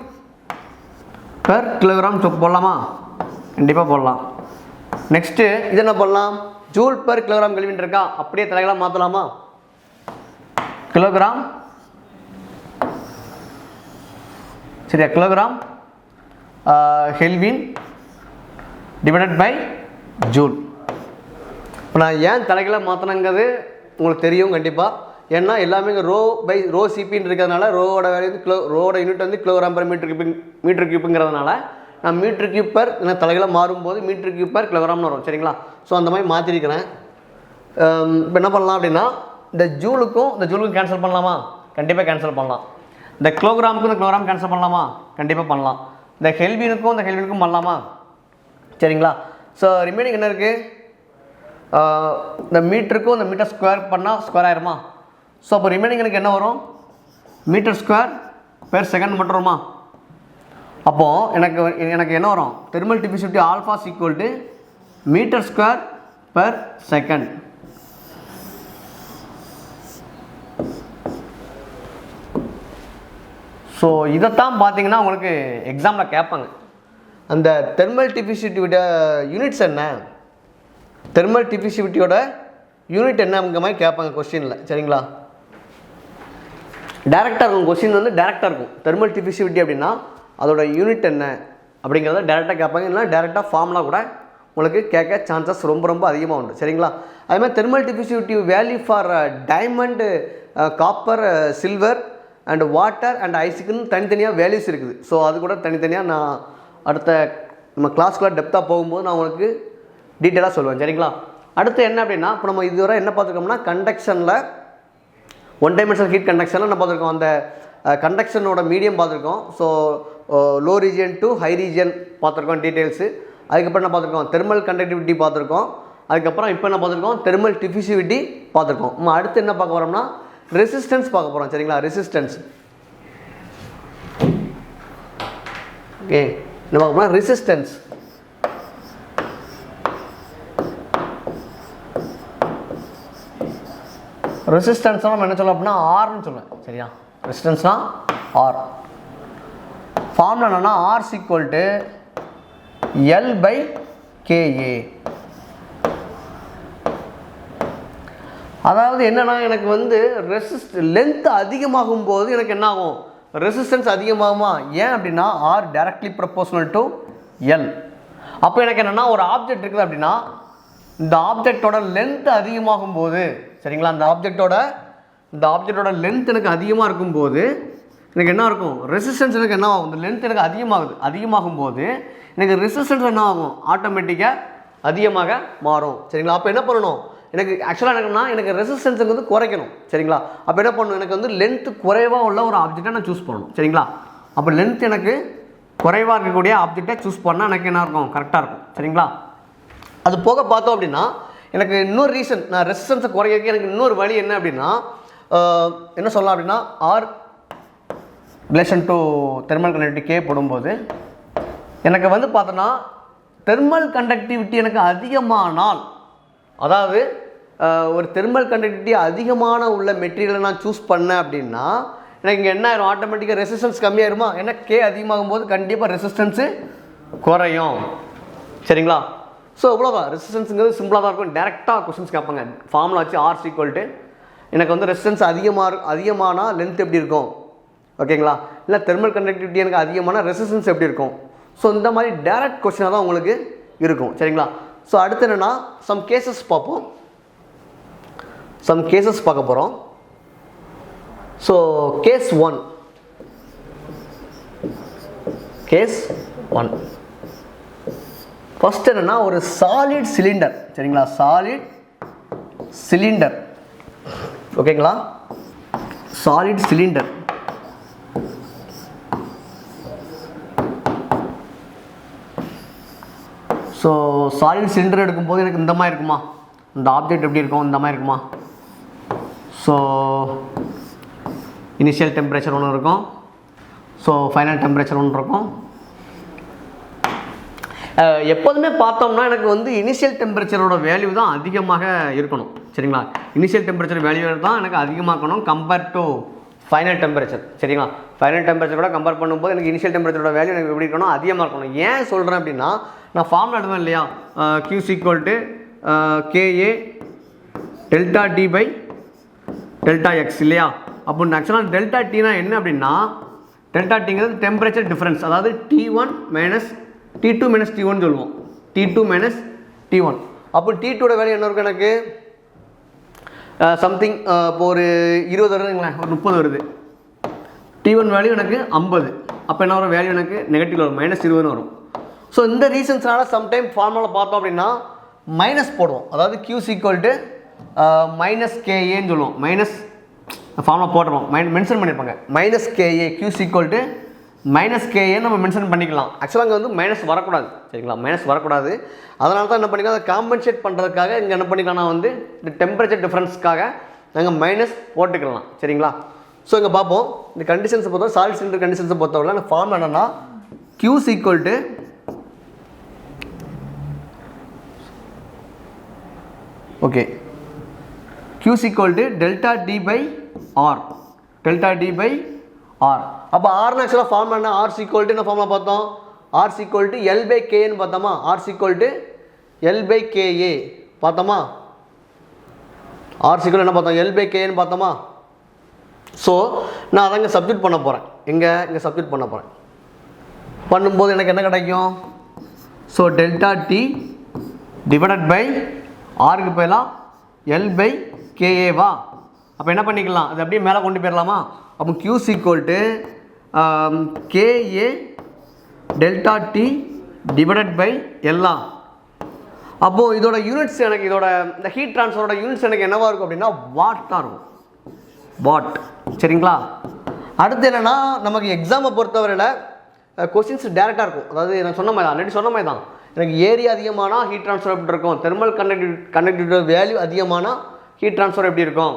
பெர் கிலோகிராம் போடலாமா? கண்டிப்பாக போடலாம். நெக்ஸ்ட்டு இது என்ன பண்ணலாம்? ஜூல் பெர் கிலோகிராம் கெல்வின் இருக்கா? அப்படியே தலைகளாக மாற்றலாமா? கிலோகிராம் சரியா? Kilogram kelvin divided by joule. இப்போ நான் ஏன் தலைகளாக மாற்றினங்கிறது உங்களுக்கு தெரியும் கண்டிப்பாக. ஏன்னா எல்லாமே இங்கே ரோ சிபின்னு இருக்கிறதுனால ரோவோட வேல்யூ வந்து ரோவோட யூனிட் வந்து கிலோகிராம் பெர் மீட்டர் கியூப்புங்கிறதுனால நான் மீட்டர் கியூப் பெர் தலைகளாக மாறும்போது மீட்டர் கியூப் பெர் கிலோகிராம்னு வரும். சரிங்களா? ஸோ அந்த மாதிரி மாற்றிருக்கிறேன். இப்போ என்ன பண்ணலாம் அப்படின்னா இந்த ஜூலுக்கும் கேன்சல் பண்ணலாமா? கண்டிப்பாக கேன்சல் பண்ணலாம். இந்த கிலோகிராமுக்கும் இந்த கிலோகிராம் கேன்சல் பண்ணலாமா? கண்டிப்பாக பண்ணலாம். இந்த ஹெல்வினுக்கும் பண்ணலாமா? சரிங்களா? ஸோ ரிமைனிங் என்ன இருக்குது? இந்த மீட்டருக்கும் இந்த மீட்டர் ஸ்கொயர் பண்ணால் ஸ்கொயர் ஆயிருமா? ஸோ அப்போ ரிமைனிங் எனக்கு என்ன வரும்? மீட்டர் ஸ்கொயர் பெர் செகண்ட் மட்டும் வருமா? அப்போது எனக்கு என்ன வரும்? Thermal diffusivity alpha's equal to metre square per second. So இதைத்தான் பார்த்தீங்கன்னா உங்களுக்கு எக்ஸாமில் கேட்பாங்க. அந்த தெர்மல் டிஃபிசிவிட்டியோட யூனிட்ஸ் என்ன? தெர்மல் டிஃபிசிவிட்டியோட யூனிட் என்னங்கிற மாதிரி கேட்பாங்க கொஸ்டினில். சரிங்களா? டேரெக்டாக இருக்கும் கொஸ்டின் வந்து டேரெக்டாக இருக்கும். தெர்மல் டிஃபிசிவிட்டி அப்படின்னா அதோட யூனிட் என்ன அப்படிங்கிறத டேரெக்டாக கேட்பாங்க. இல்லைனா டேரெக்டாக ஃபார்முலா கூட உங்களுக்கு கேட்க சான்சஸ் ரொம்ப அதிகமாக உண்டு. சரிங்களா? அதுமாதிரி thermal diffusivity value for diamond, copper, silver and water and ஐஸுக்குன்னு தனித்தனியாக வேல்யூஸ் இருக்குது. ஸோ அது கூட தனித்தனியாக நான் அடுத்த நம்ம கிளாஸ்க்குள்ளே டெப்த்தாக போகும்போது நான் உங்களுக்கு டீட்டெயிலாக சொல்லுவேன். சரிங்களா? அடுத்து என்ன அப்படின்னா இப்போ நம்ம இதுவரை என்ன பார்த்துருக்கோம்னா கண்டக்ஷனில் ஒன் டைமென்ஷனல் ஹீட் கண்டக்ஷனில் என்ன பார்த்துருக்கோம்? அந்த கண்டக்ஷனோட மீடியம் பார்த்துருக்கோம். So low region to high region பார்த்துருக்கோம் டீட்டெயில்ஸு. அதுக்கப்புறம் என்ன பார்த்துருக்கோம்? தெர்மல் கண்டக்டிவிட்டி பார்த்துருக்கோம். அதுக்கப்புறம் இப்போ என்ன பார்த்துருக்கோம்? தெர்மல் டிஃபிசிவிட்டி பார்த்துருக்கோம். நம்ம அடுத்து என்ன பார்க்க போகிறோம்னா ரெசிஸ்டன்ஸ் பார்க்க போகிறோம். சரிங்களா? ரெசிஸ்டன்ஸ். ஓகே, என்ன பார்க்க போகிறோம்? ரெசிஸ்டன்ஸ். ரெசிஸ்டன்ஸ்னால் நம்ம என்ன சொல்லலாம் அப்படின்னா ஆர்னு சொல்லுவேன். சரியா? ரெசிஸ்டன்ஸ்னால் ஆர். ஃபார்முலா என்னன்னா R equal to L by KA. அதாவது என்னன்னா எனக்கு வந்து லென்த் அதிகமாகும் போது எனக்கு என்ன ஆகும்? ரெசிஸ்டன்ஸ் அதிகமாகுமா? ஏன் அப்படின்னா R directly proportional to L. அப்போ எனக்கு என்னென்னா ஒரு ஆப்ஜெக்ட் இருக்குது அப்படின்னா இந்த ஆப்ஜெக்டோட லென்த் அதிகமாகும் போது, சரிங்களா, அந்த ஆப்ஜெக்டோட லென்த் எனக்கு அதிகமாக இருக்கும்போது எனக்கு என்ன இருக்கும்? ரெசிஸ்டன்ஸ் எனக்கு என்ன ஆகும்? இந்த லென்த் எனக்கு அதிகமாகும் போது எனக்கு ரெசிஸ்டன்ஸ் என்ன ஆகும்? ஆட்டோமேட்டிக்காக அதிகமாக மாறும். சரிங்களா? அப்போ என்ன பண்ணணும்? எனக்கு ஆக்சுவலாக எனக்கு ரெசிஸ்டன்ஸுக்கு வந்து குறைக்கணும். சரிங்களா? அப்போ என்ன பண்ணணும்? எனக்கு வந்து லென்த்து குறைவாக உள்ள ஒரு ஆப்ஜெக்டை நான் சூஸ் பண்ணணும். சரிங்களா? அப்போ லென்த் எனக்கு குறைவாக இருக்கக்கூடிய ஆப்ஜெக்டை சூஸ் பண்ணால் எனக்கு என்ன இருக்கும்? கரெக்டாக இருக்கும். சரிங்களா? அது போக பார்த்தோம் அப்படின்னா எனக்கு இன்னொரு ரீசன், நான் ரெசிஸ்டன்ஸை குறைக்க எனக்கு இன்னொரு வழி என்ன அப்படின்னா என்ன சொல்லலாம் அப்படின்னா R relation to thermal conductivity K போடும்போது எனக்கு வந்து பார்த்தோன்னா தெர்மல் கண்டக்டிவிட்டி எனக்கு அதிகமானால், அதாவது ஒரு தெர்மல் கண்டக்டிவிட்டி அதிகமான உள்ள மெட்டீரியலை நான் சூஸ் பண்ணேன் அப்படின்னா எனக்கு இங்கே என்ன ஆயிரும்? ஆட்டோமேட்டிக்காக ரெசிஸ்டன்ஸ் கம்மியாயிருமா? ஏன்னா கே அதிகமாகும் போது கண்டிப்பாக ரெசிஸ்டன்ஸு குறையும். சரிங்களா? ஸோ இவ்வளோதான். ரெசிஸ்டன்ஸுங்கிறது சிம்பிளாக தான் இருக்கும். டேரெக்டாக கொஸ்டின்ஸ் கேட்பாங்க. ஃபார்முலா வச்சு ஆர் ஈக்குவல் டு எனக்கு வந்து ரெசிஸ்டன்ஸ் அதிகமான லென்த் எப்படி இருக்கும், ஓகேங்களா, இல்லை தெர்மல் கண்டக்டிவிட்டி எனக்கு அதிகமான ரெசிஸ்டன்ஸ் எப்படி இருக்கும். ஸோ இந்த மாதிரி டைரக்ட் கொஸ்டினாக தான் உங்களுக்கு இருக்கும். சரிங்களா. ஸோ அடுத்து என்னென்னா சம் கேசஸ் பார்ப்போம். சம் கேசஸ் பார்க்க போகிறோம். ஸோ கேஸ் 1 ஃபஸ்ட் என்னென்னா ஒரு சாலிட் சிலிண்டர். சரிங்களா, சாலிட் சிலிண்டர், ஓகேங்களா, solid cylinder. So solid cylinder எடுக்கும்போது எனக்கு இந்த மாதிரி இருக்குமா, இந்த ஆப்ஜெக்ட் எப்படி இருக்கும், இந்த மாதிரி இருக்குமா. ஸோ இனிஷியல் டெம்பரேச்சர் ஒன்று இருக்கும், ஸோ ஃபைனல் டெம்பரேச்சர் ஒன்று இருக்கும். எப்போதுமே பார்த்தோம்னா எனக்கு வந்து இனிஷியல் டெம்பரேச்சரோட வேல்யூ தான் அதிகமாக இருக்கணும். சரிங்களா, இனிஷியல் டெம்பரேச்சர் வேல்யூ தான் எனக்கு அதிகமாகணும் கம்பேர்ட் டு ஃபைனல் டெம்பரேச்சர். சரிங்களா, ஃபைனல் டெம்பரேச்சரோட கம்பேர் பண்ணும்போது எனக்கு இனிஷியல் டெம்பரேச்சரோட வேல்யூ எனக்கு எப்படி இருக்கணும், அதிகமாக இருக்கணும். ஏன் சொல்கிறேன் அப்படின்னா நான் ஃபார்முலா எடுவேன் இல்லையா, Q = KA ΔT/ΔX இல்லையா. அப்போ ஆக்சுவலாக டெல்டா டீனா என்ன அப்படின்னா, டெல்டா டீங்கிறது டெம்பரேச்சர் டிஃப்ரென்ஸ், அதாவது T1 - T2 - T1 சொல்லுவோம், T2 - T1. அப்போ T2 வேல்யூ என்ன இருக்கும் எனக்கு சம்திங், இப்போ ஒரு 20 வருதுங்களேன், ஒரு 30 வருது. T1 வேல்யூ எனக்கு 50, அப்போ என்ன வரும், வேல்யூ எனக்கு நெகட்டிவ் வரும், -20 வரும். ஸோ இந்த ரீசன்ஸ்னால சம்டைம் ஃபார்முலா பார்த்தோம் அப்படின்னா மைனஸ் போடுவோம், அதாவது Q - KAன்னு சொல்லுவோம். மைனஸ் ஃபார்முலா போட்டுருவோம், மென்ஷன் பண்ணியிருப்பாங்க -KA, Q -KA நம்ம மென்ஷன் பண்ணிக்கலாம். ஆக்சுவலாக அங்கே வந்து மைனஸ் வரக்கூடாது. சரிங்களா, மைனஸ் வரக்கூடாது. அதனால தான் என்ன பண்ணிக்கலாம், அதை காம்பன்சேட் பண்ணுறதுக்காக இங்கே என்ன பண்ணிக்கலாம், நான் வந்து இந்த டெம்பரேச்சர் டிஃப்ரென்ஸ்க்காக நாங்கள் மைனஸ் போட்டுக்கலாம். சரிங்களா. ஸோ இங்கே பார்ப்போம், இந்த கண்டிஷன்ஸை பொறுத்தவரை சாலிட் சிலிண்டர் கண்டிஷன்ஸை பொறுத்தவரை அந்த ஃபார்ம் என்னென்னா Q okay Q ΔT/R, ΔT/R. அப்போ R ஆக்சுவலாக ஃபார்ம் என்ன, R என்ன ஃபார்முலா பார்த்தோம், R L/Kன்னு பார்த்தோமா, R L/KA பார்த்தோமா, R என்ன பார்த்தோம், L/Kன்னு பார்த்தோமா. ஸோ நான் அதை இங்கே சப்ஸ்டிட்யூட் பண்ண போகிறேன், இங்கே சப்ஸ்டிட்யூட் பண்ண போகிறேன். பண்ணும்போது எனக்கு என்ன கிடைக்கும், ஸோ ΔT /Rக்கு பதிலாக L/KA. அப்போ என்ன பண்ணிக்கலாம், அது அப்படியே மேலே கொண்டு போயிடலாமா. அப்போ Q KA ΔT /L. அப்போது இதோட யூனிட்ஸ் எனக்கு, இதோட இந்த ஹீட் ட்ரான்ஸ்ஃபரோட யூனிட்ஸ் எனக்கு என்னவாக இருக்கும் அப்படின்னா வாட்டாக இருக்கும், வாட். சரிங்களா. அடுத்து என்னென்னா நமக்கு எக்ஸாமை பொறுத்தவரையில் கொஸ்டின்ஸ் டேரெக்டாக இருக்கும். அதாவது நான் சொன்ன மாதிரி தான், ஆல்ரெடி சொன்ன மாதிரி தான், எனக்கு ஏரியா அதிகமானால் ஹீட் ட்ரான்ஸ்ஃபர் எப்படி இருக்கும், தெர்மல் கண்டக்டிவிட்டி வேல்யூ அதிகமானால் ஹீட் ட்ரான்ஸ்ஃபர் எப்படி இருக்கும்,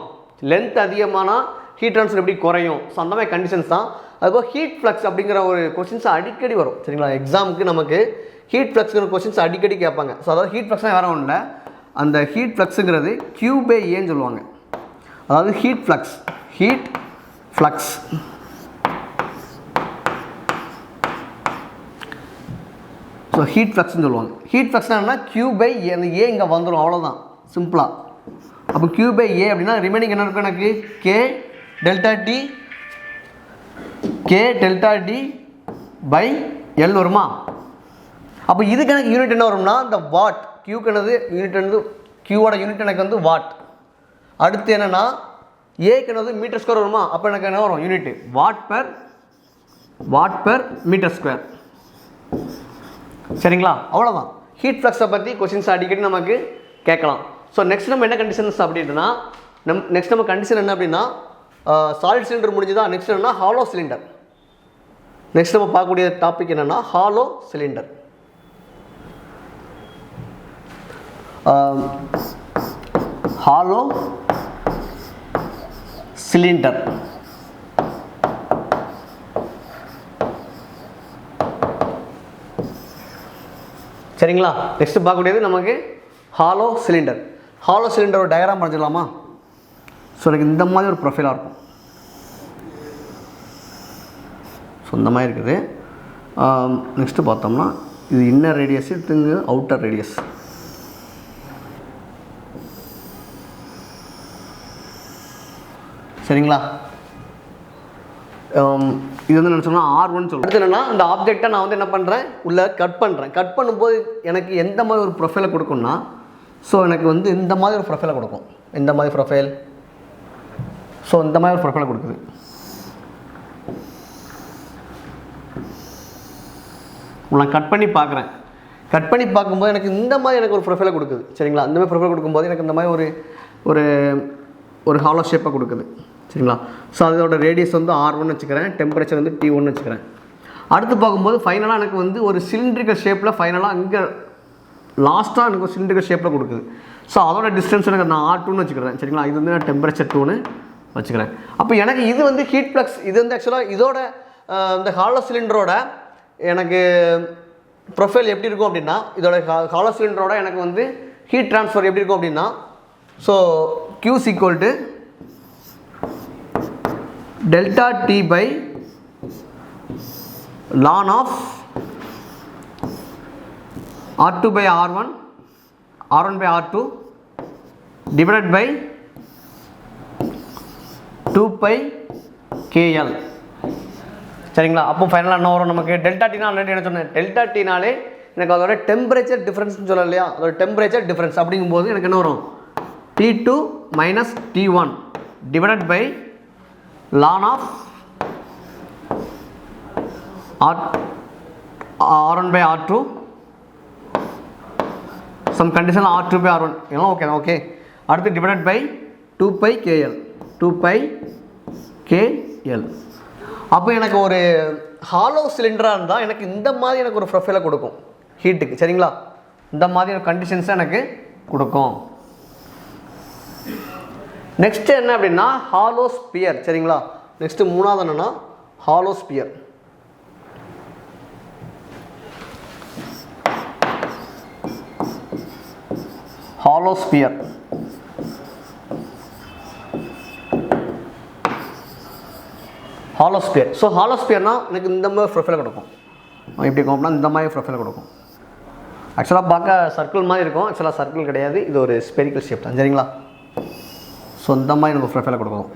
லென்த் அதிகமானால் ஹீட் ட்ரான்ஸ்ஃபர் எப்படி குறையும். ஸோ அந்த மாதிரி கண்டிஷன்ஸ் தான். அதுபோல் ஹீட் ஃப்ளக்ஸ் அப்படிங்கிற ஒரு கொஸ்டின்ஸ் அடிக்கடி வரும். சரிங்களா, எக்ஸாமுக்கு நமக்கு ஹீட் ஃப்ளக்ஸுங்கிற கொஸ்டின்ஸ் அடிக்கடி கேட்பாங்க. ஸோ அதாவது ஹீட் ஃப்ளக்ஸ்னால் வேறு ஒன்றும் இல்லை, அந்த ஹீட் ஃப்ளக்ஸுங்கிறது Q/Aன்னு சொல்லுவாங்க. அதாவது ஹீட் ஃப்ளக்ஸ் ஸோ ஹீட் ஃப்ளக்ஸ்ன்னு சொல்லுவாங்க. ஹீட் ஃப்ளக்ஸ்னால் என்ன, Q/A, அந்த A இங்கே வந்துடும், அவ்வளோதான் சிம்பிளாக. அப்போ Q/A அப்படின்னா ரிமைனிங் என்ன இருக்கும் எனக்கு, K ΔT/L வருமா. அப்போ இதுக்கு எனக்கு யூனிட் என்ன வரும்னா இந்த வாட். Qக்கு என்னது யூனிட், வந்து Qவோட யூனிட் எனக்கு வந்து வாட். அடுத்து என்னென்னா ஏக்கு என்னது மீட்டர் ஸ்கொயர் வருமா. அப்போ எனக்கு என்ன வரும் unit, watt per metre square. சரிங்களா, அவ்வளோதான். ஹீட் ஃப்ளக்ஸை பற்றி கொஸ்டின்ஸ் அடிக்கடி நமக்கு கேட்கலாம். ஸோ நெக்ஸ்ட் நம்ம என்ன கண்டிஷன்ஸ் அப்படின்னா, நெக்ஸ்ட் நம்ம கண்டிஷன் என்ன அப்படின்னா சாலிட் சிலிண்டர் முடிஞ்சுதா. நெக்ஸ்ட் என்னன்னா ஹாலோ சிலிண்டர். நெக்ஸ்ட் நம்ம பார்க்கக்கூடிய டாபிக் என்னென்னா ஹாலோ சிலிண்டர். Hollow cylinder. சரிங்களா, நெக்ஸ்ட் பார்க்கக்கூடியது நமக்கு ஹாலோ சிலிண்டர். ஹாலோ சிலிண்டரோட டயக்ராம் வரைஞ்சிடலாமா. ஸோ எனக்கு இந்த மாதிரி ஒரு ப்ரொஃபைலாக இருக்கும். ஸோ இந்த மாதிரி இருக்குது. நெக்ஸ்ட்டு பார்த்தோம்னா இது இன்னர் ரேடியஸ், இது அவுட்டர் ரேடியஸ். சரிங்களா. இது வந்து என்ன சொன்னால் R1 சொல்லுவேன். அடுத்து என்னென்னா இந்த ஆப்ஜெக்டை நான் வந்து என்ன பண்ணுறேன், உள்ளே கட் பண்ணுறேன். கட் பண்ணும்போது எனக்கு எந்த மாதிரி ஒரு ப்ரொஃபைலை கொடுக்கும்னா, ஸோ எனக்கு வந்து இந்த மாதிரி ஒரு ப்ரொஃபைலை கொடுக்கும். இந்த மாதிரி ப்ரொஃபைல், ஸோ இந்த மாதிரி ஒரு ப்ரொஃபைலை கொடுக்குது. நான் கட் பண்ணி பார்க்குறேன். கட் பண்ணி பார்க்கும்போது எனக்கு இந்த மாதிரி எனக்கு ஒரு ப்ரொஃபைலை கொடுக்குது. சரிங்களா. இந்த மாதிரி ப்ரொஃபைல் கொடுக்கும்போது எனக்கு இந்த மாதிரி ஒரு ஒரு ஹாலோ ஷேப்பை கொடுக்குது. சரிங்களா. ஸோ அதோட ரேடியஸ் வந்து R1 வச்சுக்கிறேன், டெம்பரேச்சர் வந்து T1 வச்சுக்கிறேன். அடுத்து பார்க்கும்போது ஃபைனலாக எனக்கு வந்து ஒரு சிலிண்ட்ரிக்கல் ஷேப்பில் ஃபைனலாக இங்கே லாஸ்ட்டாக எனக்கு ஒரு சிலிண்ட்ரிக்கல் ஷேப்பில் கொடுக்குது. ஸோ அதோட டிஸ்டன்ஸ் எனக்கு நான் R2ன்னு வச்சுக்கிறேன். சரிங்களா. இது வந்து நான் டெம்பரேச்சர் 2ன்னு வச்சுக்கிறேன். அப்போ எனக்கு இது வந்து ஹீட் ஃப்ளக்ஸ். இது வந்து ஆக்சுவலாக இதோட இந்த ஹாலோ சிலிண்டரோட எனக்கு ப்ரொஃபைல் எப்படி இருக்கும் அப்படின்னா, இதோட ஹாலோ சிலிண்டரோட எனக்கு வந்து ஹீட் ட்ரான்ஸ்ஃபர் எப்படி இருக்கும் அப்படின்னா, so Q = delta T by ln of R2 by R1, R1 by R2 divided by 2 pi KL. சரிங்களா. அப்போ ஃபைனலாக என்ன வரும் நமக்கு, டெல்டா டீனா ஆல்ரெடி என்ன சொன்னேன், டெல்டா டீனாலே எனக்கு அதோட டெம்பரேச்சர் டிஃப்ரென்ஸ்னு சொல்லலாம் இல்லையா. அதோட டெம்பரேச்சர் டிஃப்ரென்ஸ் அப்படிங்கும்போது எனக்கு என்ன வரும், T2 minus T1 divided by ln of R1 by R2, some condition R2 by R1 எல்லாம் ஓகே ஓகே. அடுத்து divided by 2 pi KL, 2 pi KL. அப்போ எனக்கு ஒரு ஹாலோ சிலிண்டராக இருந்தால் எனக்கு இந்த மாதிரி எனக்கு ஒரு ப்ரொஃபைலை கொடுக்கும் ஹீட்டுக்கு. சரிங்களா. இந்த மாதிரி ஒரு கண்டிஷன்ஸை எனக்கு கொடுக்கும். நெக்ஸ்ட் என்ன அப்படின்னா ஹாலோ ஸ்பியர். சரிங்களா. நெக்ஸ்ட் மூணாவது என்னன்னா hollow sphere. Hollow sphere hollow sphere. So ஹாலோஸ்பியர்னால் எனக்கு இந்த மாதிரி ப்ரொஃபைல் கொடுக்கும். எப்படி இருக்கும் அப்படின்னா இந்த மாதிரி ப்ரொஃபைல் கொடுக்கும். ஆக்சுவலாக பார்க்க சர்க்கிள் மாதிரி இருக்கும், ஆக்சுவலாக சர்க்கிள் கிடையாது, இது ஒரு ஸ்பெரிக்கல் ஷேப் தான். சரிங்களா. ஸோ இந்த மாதிரி எனக்கு ப்ரொஃபைலை கொடுக்கும்.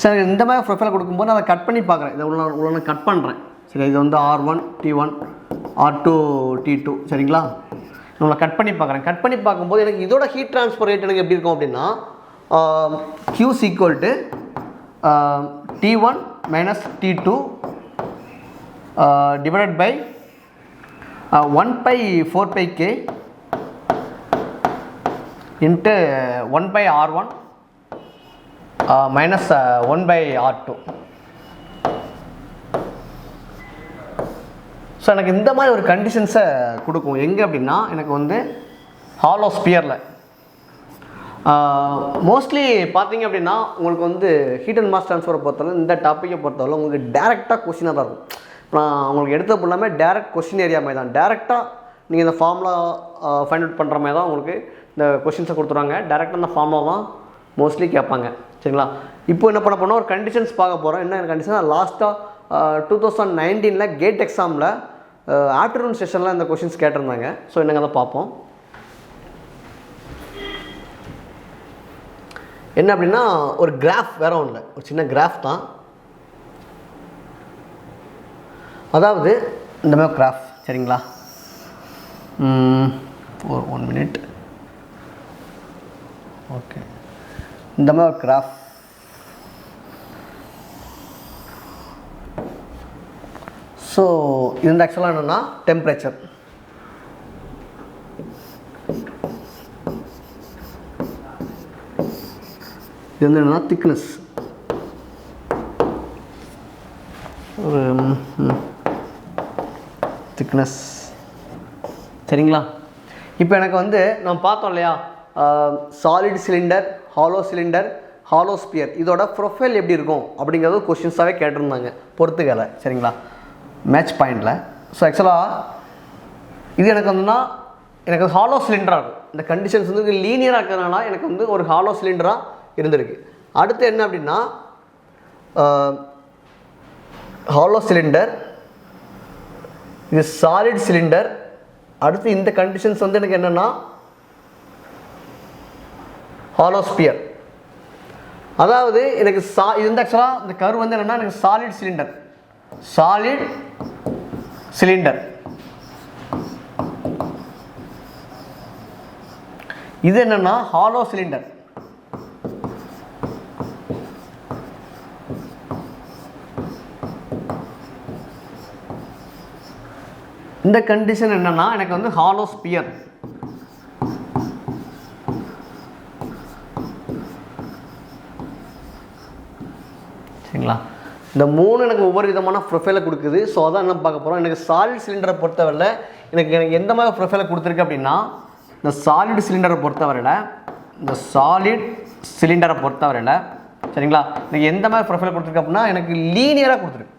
சரி, இந்த மாதிரி ப்ரொஃபைலை கொடுக்கும்போது நான் அதை கட் பண்ணி பார்க்குறேன். இதை உள்ள கட் பண்ணுறேன். சரி, இது வந்து R1 T1 R2 T2. சரிங்களா. நான் கட் பண்ணி பார்க்குறேன். கட் பண்ணி பார்க்கும்போது எனக்கு இதோட ஹீட் ட்ரான்ஸ்ஃபர் ரேட் எனக்கு எப்படி இருக்கும் அப்படின்னா, Q = T1 minus T2 divided by 1 by 4 pi K into 1 by R1 minus 1 by R2. So எனக்கு இந்த மாதிரி ஒரு கண்டிஷன்ஸை கொடுக்கும். எங்கே அப்படின்னா எனக்கு வந்து ஹாலோ ஸ்பியரில் மோஸ்ட்லி பார்த்தீங்க அப்படின்னா உங்களுக்கு வந்து ஹீட் அண்ட் மாஸ் ட்ரான்ஸ்ஃபரை பொறுத்தவரை இந்த டாப்பிக்கை பொறுத்தவரை உங்களுக்கு டேரெக்டாக கொஸ்டினாக தான் இருக்கும். நான் உங்களுக்கு எடுத்த ஃபுல்லாமே டேரெக்ட் கொஸ்டின் ஏரியா மாதிரி தான். டேரெக்டாக நீங்கள் இந்த ஃபார்முலா ஃபைண்ட் அவுட் பண்ணுற மாதிரி தான் உங்களுக்கு இந்த கொஸ்டின்ஸை கொடுத்துருவாங்க. டேரெக்டாக அந்த ஃபார்முலா தான் மோஸ்ட்லி கேட்பாங்க. சரிங்களா. இப்போ என்ன பண்ண போனால் ஒரு கண்டிஷன்ஸ் பார்க்க போகிறோம். என்ன கண்டிஷன், லாஸ்ட்டாக 2019 கேட் எக்ஸாமில் ஆஃப்டர்நூன் செஷனில் இந்த கொஸ்டின்ஸ் கேட்டிருந்தாங்க. ஸோ என்னங்க அதை பார்ப்போம். என்ன அப்படின்னா ஒரு கிராஃப், வேறு ஒன்றும் இல்லை, ஒரு சின்ன கிராஃப் தான். அதாவது இந்த மாதிரி கிராஃப். சரிங்களா. ஒரு 1 minute. ஓகே, இந்த மாதிரி ஒரு கிராஃப். ஸோ இது வந்து ஆக்சுவலாக என்னென்னா டெம்பரேச்சர். இது வந்து என்னென்னா திக்னஸ். ஒரு திக்னஸ். சரிங்களா. இப்போ எனக்கு வந்து நம்ம பார்த்தோம் இல்லையா, solid cylinder, hollow cylinder, hollow sphere, இதோட ப்ரொஃபைல் எப்படி இருக்கும் அப்படிங்கிறது கொஸ்டின்ஸாகவே கேட்டிருந்தாங்க பொறுத்துக்கலை. சரிங்களா, மேட்ச் பாயிண்டில். ஸோ ஆக்சுவலாக இது எனக்கு வந்துன்னா எனக்கு ஹாலோ சிலிண்டராக இருக்கும். இந்த கண்டிஷன்ஸ் வந்து லீனியராக இருக்கிறதுனால எனக்கு வந்து ஒரு ஹாலோ சிலிண்டராக இருந்திருக்கு. அடுத்து என்ன அப்படின்னா ஹாலோ சிலிண்டர், இது சாலிட் சிலிண்டர். அடுத்து இந்த கண்டிஷன்ஸ் வந்து எனக்கு என்னென்னா ஹாலோ ஸ்பியர். அதாவது எனக்கு இது வந்து ஆக்சுவலாக இந்த கர்வ் வந்து என்னென்னா எனக்கு சாலிட் சிலிண்டர். இது என்னன்னா ஹாலோ சிலிண்டர். இந்த கண்டிஷன் என்னன்னா எனக்கு வந்து ஹாலோ ஸ்பியர். சரிங்களா? இந்த மூணு எனக்கு ஒவ்வொரு விதமான ப்ரொஃபைலை கொடுக்குது. ஸோ அதான் என்ன பார்க்க போகிறோம். எனக்கு சாலிட் சிலிண்டரை பொறுத்தவரையில் எனக்கு எந்த மாதிரி ப்ரொஃபைலை கொடுத்துருக்கு அப்படின்னா, இந்த சாலிட் சிலிண்டரை பொறுத்தவரையில் சரிங்களா, எனக்கு எந்த மாதிரி ப்ரொஃபைலை கொடுத்துருக்கு அப்படின்னா எனக்கு லீனியராக கொடுத்துருக்கு.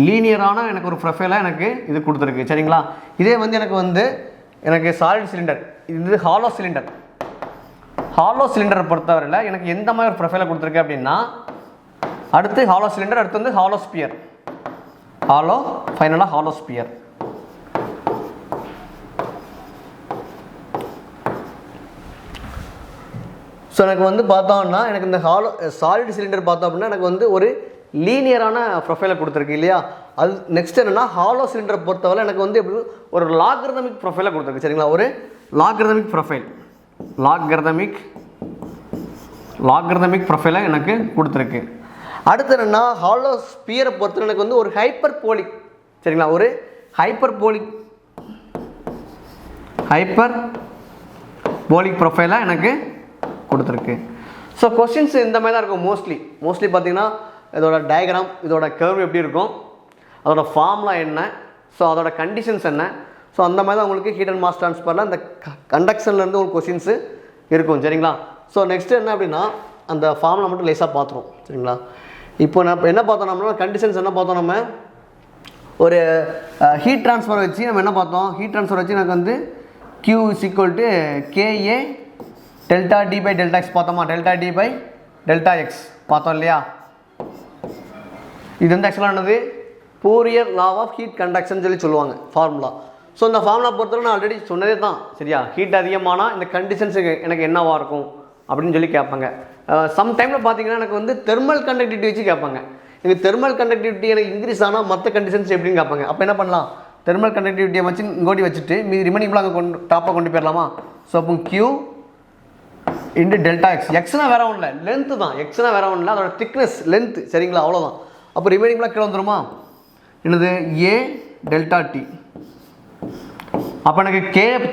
லீனியரான எனக்கு ஒரு ப்ரொஃபைலை எனக்கு இது கொடுத்துருக்கு. சரிங்களா? இதே வந்து எனக்கு சாலிட் சிலிண்டர், இது ஹாலோ சிலிண்டரை பொறுத்தவரையில் எனக்கு எந்த மாதிரி ப்ரொஃபைலை கொடுத்துருக்கு அப்படின்னா, அடுத்து ஹாலோ சிலிண்டர், அடுத்து வந்து ஹாலோ ஸ்பியர். ஃபைனலாக ஹாலோ ஸ்பியர். ஸோ எனக்கு வந்து பார்த்தோம்னா எனக்கு இந்த சாலிட் சிலிண்டர் பார்த்தோம் அப்படின்னா எனக்கு வந்து ஒரு லீனியரான ப்ரொஃபைலை கொடுத்துருக்கு இல்லையா. அது நெக்ஸ்ட் என்னென்னா ஹாலோ சிலிண்டரை பொறுத்தவரை எனக்கு வந்து எப்படி ஒரு லாகர்தமிக் ப்ரொஃபைலை கொடுத்துருக்கு. சரிங்களா? ஒரு லாகர்தமிக் ப்ரொஃபைலை எனக்கு கொடுத்துருக்கு. அடுத்து என்னென்னா ஹாலோ ஸ்பியரை பொறுத்தவரை எனக்கு வந்து ஒரு ஹைப்பர்போலிக். சரிங்களா? ஒரு ஹைப்பர்போலிக் ப்ரொஃபைலை எனக்கு கொடுத்துருக்கு. ஸோ கொஸ்டின்ஸ் இந்த மாதிரி தான் இருக்கும். மோஸ்ட்லி பார்த்தீங்கன்னா இதோட டயக்ராம், இதோட கர்வ் எப்படி இருக்கும், அதோட ஃபார்முலா என்ன, ஸோ அதோட கண்டிஷன்ஸ் என்ன, ஸோ அந்த மாதிரி தான் உங்களுக்கு ஹீட் அண்ட் மாஸ் ட்ரான்ஸ்ஃபரில் அந்த கண்டக்ஷன்லேருந்து உங்களுக்கு கொஸ்டின்ஸு இருக்கும். சரிங்களா? ஸோ நெக்ஸ்ட்டு என்ன அப்படின்னா அந்த ஃபார்முலா மட்டும் லேஸாக பார்த்துருவோம். சரிங்களா? இப்போ நம்ம என்ன பார்த்தோம், நம்மளோட கண்டிஷன்ஸ் என்ன பார்த்தோம், நம்ம ஒரு ஹீட் ட்ரான்ஸ்ஃபர் வச்சு நம்ம என்ன பார்த்தோம், ஹீட் ட்ரான்ஸ்ஃபர் வச்சு எனக்கு வந்து Q = KA delta D by delta X பார்த்தோமா, delta D by delta X பார்த்தோம் இல்லையா. இது வந்து ஆக்சுவலாக என்னது, Fourier law of heat conduction சொல்லுவாங்க ஃபார்முலா. ஸோ இந்த ஃபார்முலா பொறுத்தவரை நான் ஆல்ரெடி சொன்னதே தான். சரியா? ஹீட் அதிகமானால் இந்த கண்டிஷன்ஸுக்கு எனக்கு என்னவாக இருக்கும் அப்படின்னு சொல்லி கேட்பாங்க. சம்டைமில் பார்த்தீங்கன்னா எனக்கு வந்து தெர்மல் கண்டக்டிவிட்டி வச்சு கேட்பாங்க. எனக்கு தெர்மல் கண்டக்டிவிட்டி எனக்கு இன்க்ரீஸ் ஆனால் மற்ற கண்டிஷன்ஸ் எப்படின்னு கேட்பாங்க. அப்போ என்ன பண்ணலாம், தெர்மல் கண்டக்டிவிட்டியை வச்சு இங்கோடி வச்சுட்டு மீதி ரிமைனிங்லாம் அங்கே டாப்பாக கொண்டு போயிடலாமா. ஸோ அப்போ Q × டெல்டா எக்ஸ். எக்ஸ்னா வேற ஒன்றும் இல்லை, லென்த்து தான். எக்ஸ்னா வேற ஒன்றும் இல்லை, அதோட திக்னஸ் லென்த்து. சரிங்களா? அவ்வளோதான். அப்போ ரிமைனிங்லாம் கீழே வந்துருமா, என்னது A டெல்டா T. அப்போ எனக்கு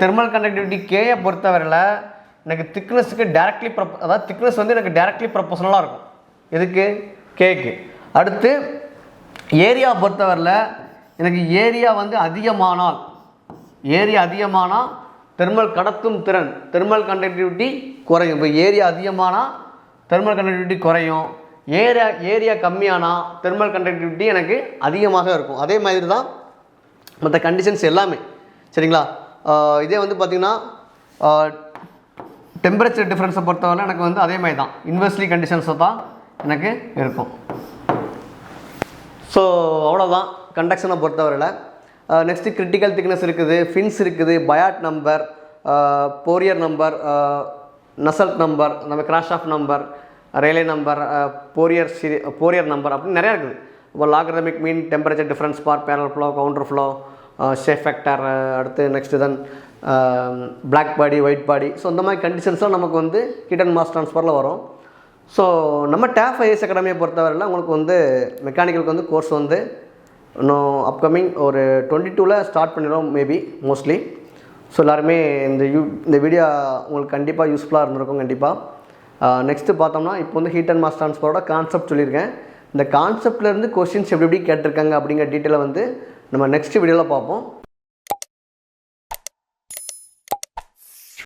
தெர்மல் கண்டக்டிவிட்டி கேயை பொறுத்தவரையில் எனக்கு திக்னஸுக்கு டேரக்ட்லி அதாவது திக்னஸ் வந்து எனக்கு டேரக்ட்லி ப்ரொபோஷனலாக இருக்கும். எதுக்கு, கேக்கு. அடுத்து ஏரியா பொறுத்தவரையில் எனக்கு ஏரியா வந்து அதிகமானால் தெர்மல் கடத்தும் திறன், தெர்மல் கண்டக்டிவிட்டி குறையும். இப்போ ஏரியா அதிகமானால் தெர்மல் கண்டக்டிவிட்டி குறையும், ஏரியா கம்மியானால் தெர்மல் கண்டக்டிவிட்டி எனக்கு அதிகமாக இருக்கும். அதே மாதிரி தான் மற்ற கண்டிஷன்ஸ் எல்லாமே. சரிங்களா? இதே வந்து பார்த்திங்கன்னா டெம்பரேச்சர் டிஃப்ரென்ஸை பொறுத்தவரை எனக்கு வந்து அதே மாதிரி தான், இன்வெர்ஸ்லி கண்டிஷன்ஸை தான் எனக்கு இருக்கும். ஸோ அவ்வளோதான் கண்டக்ஷனை பொறுத்தவரையில். நெக்ஸ்ட்டு கிரிட்டிக்கல் திக்னஸ் இருக்குது, ஃபின்ஸ் இருக்குது, Biot number, Fourier number, Nusselt number, நம்ம Grashof number, Rayleigh number, Fourier number அப்படின்னு நிறையா இருக்குது. இப்போ logarithmic mean, temperature difference for, parallel flow, counter flow, shape factor, அடுத்து next then black body, white body. So இந்த மாதிரி கண்டிஷன்ஸ்லாம் நமக்கு வந்து ஹீட் அண்ட் மாஸ் ட்ரான்ஸ்ஃபரில் வரும். ஸோ நம்ம டேஃப் ஐஏஎஸ் அகாடமியை பொறுத்தவரையில் உங்களுக்கு வந்து மெக்கானிக்கலுக்கு வந்து கோர்ஸ் வந்து இன்னும் அப்கமிங் ஒரு 22ல் ஸ்டார்ட் பண்ணிடுவோம் மேபி மோஸ்ட்லி. ஸோ எல்லாருமே இந்த வீடியோ உங்களுக்கு கண்டிப்பாக யூஸ்ஃபுல்லாக இருந்திருக்கும் கண்டிப்பாக. நெக்ஸ்ட்டு பார்த்தோம்னா இப்போ வந்து ஹீட் அண்ட் மாஸ் ட்ரான்ஸ்ஃபரோட கான்செப்ட் சொல்லியிருக்கேன். இந்த கான்செப்ட்லேருந்து கொஸ்டின்ஸ் எப்படி கேட்டிருக்காங்க அப்படிங்கிற டீட்டெயிலை வந்து நம்ம நெக்ஸ்ட் வீடியோவில் பார்ப்போம்.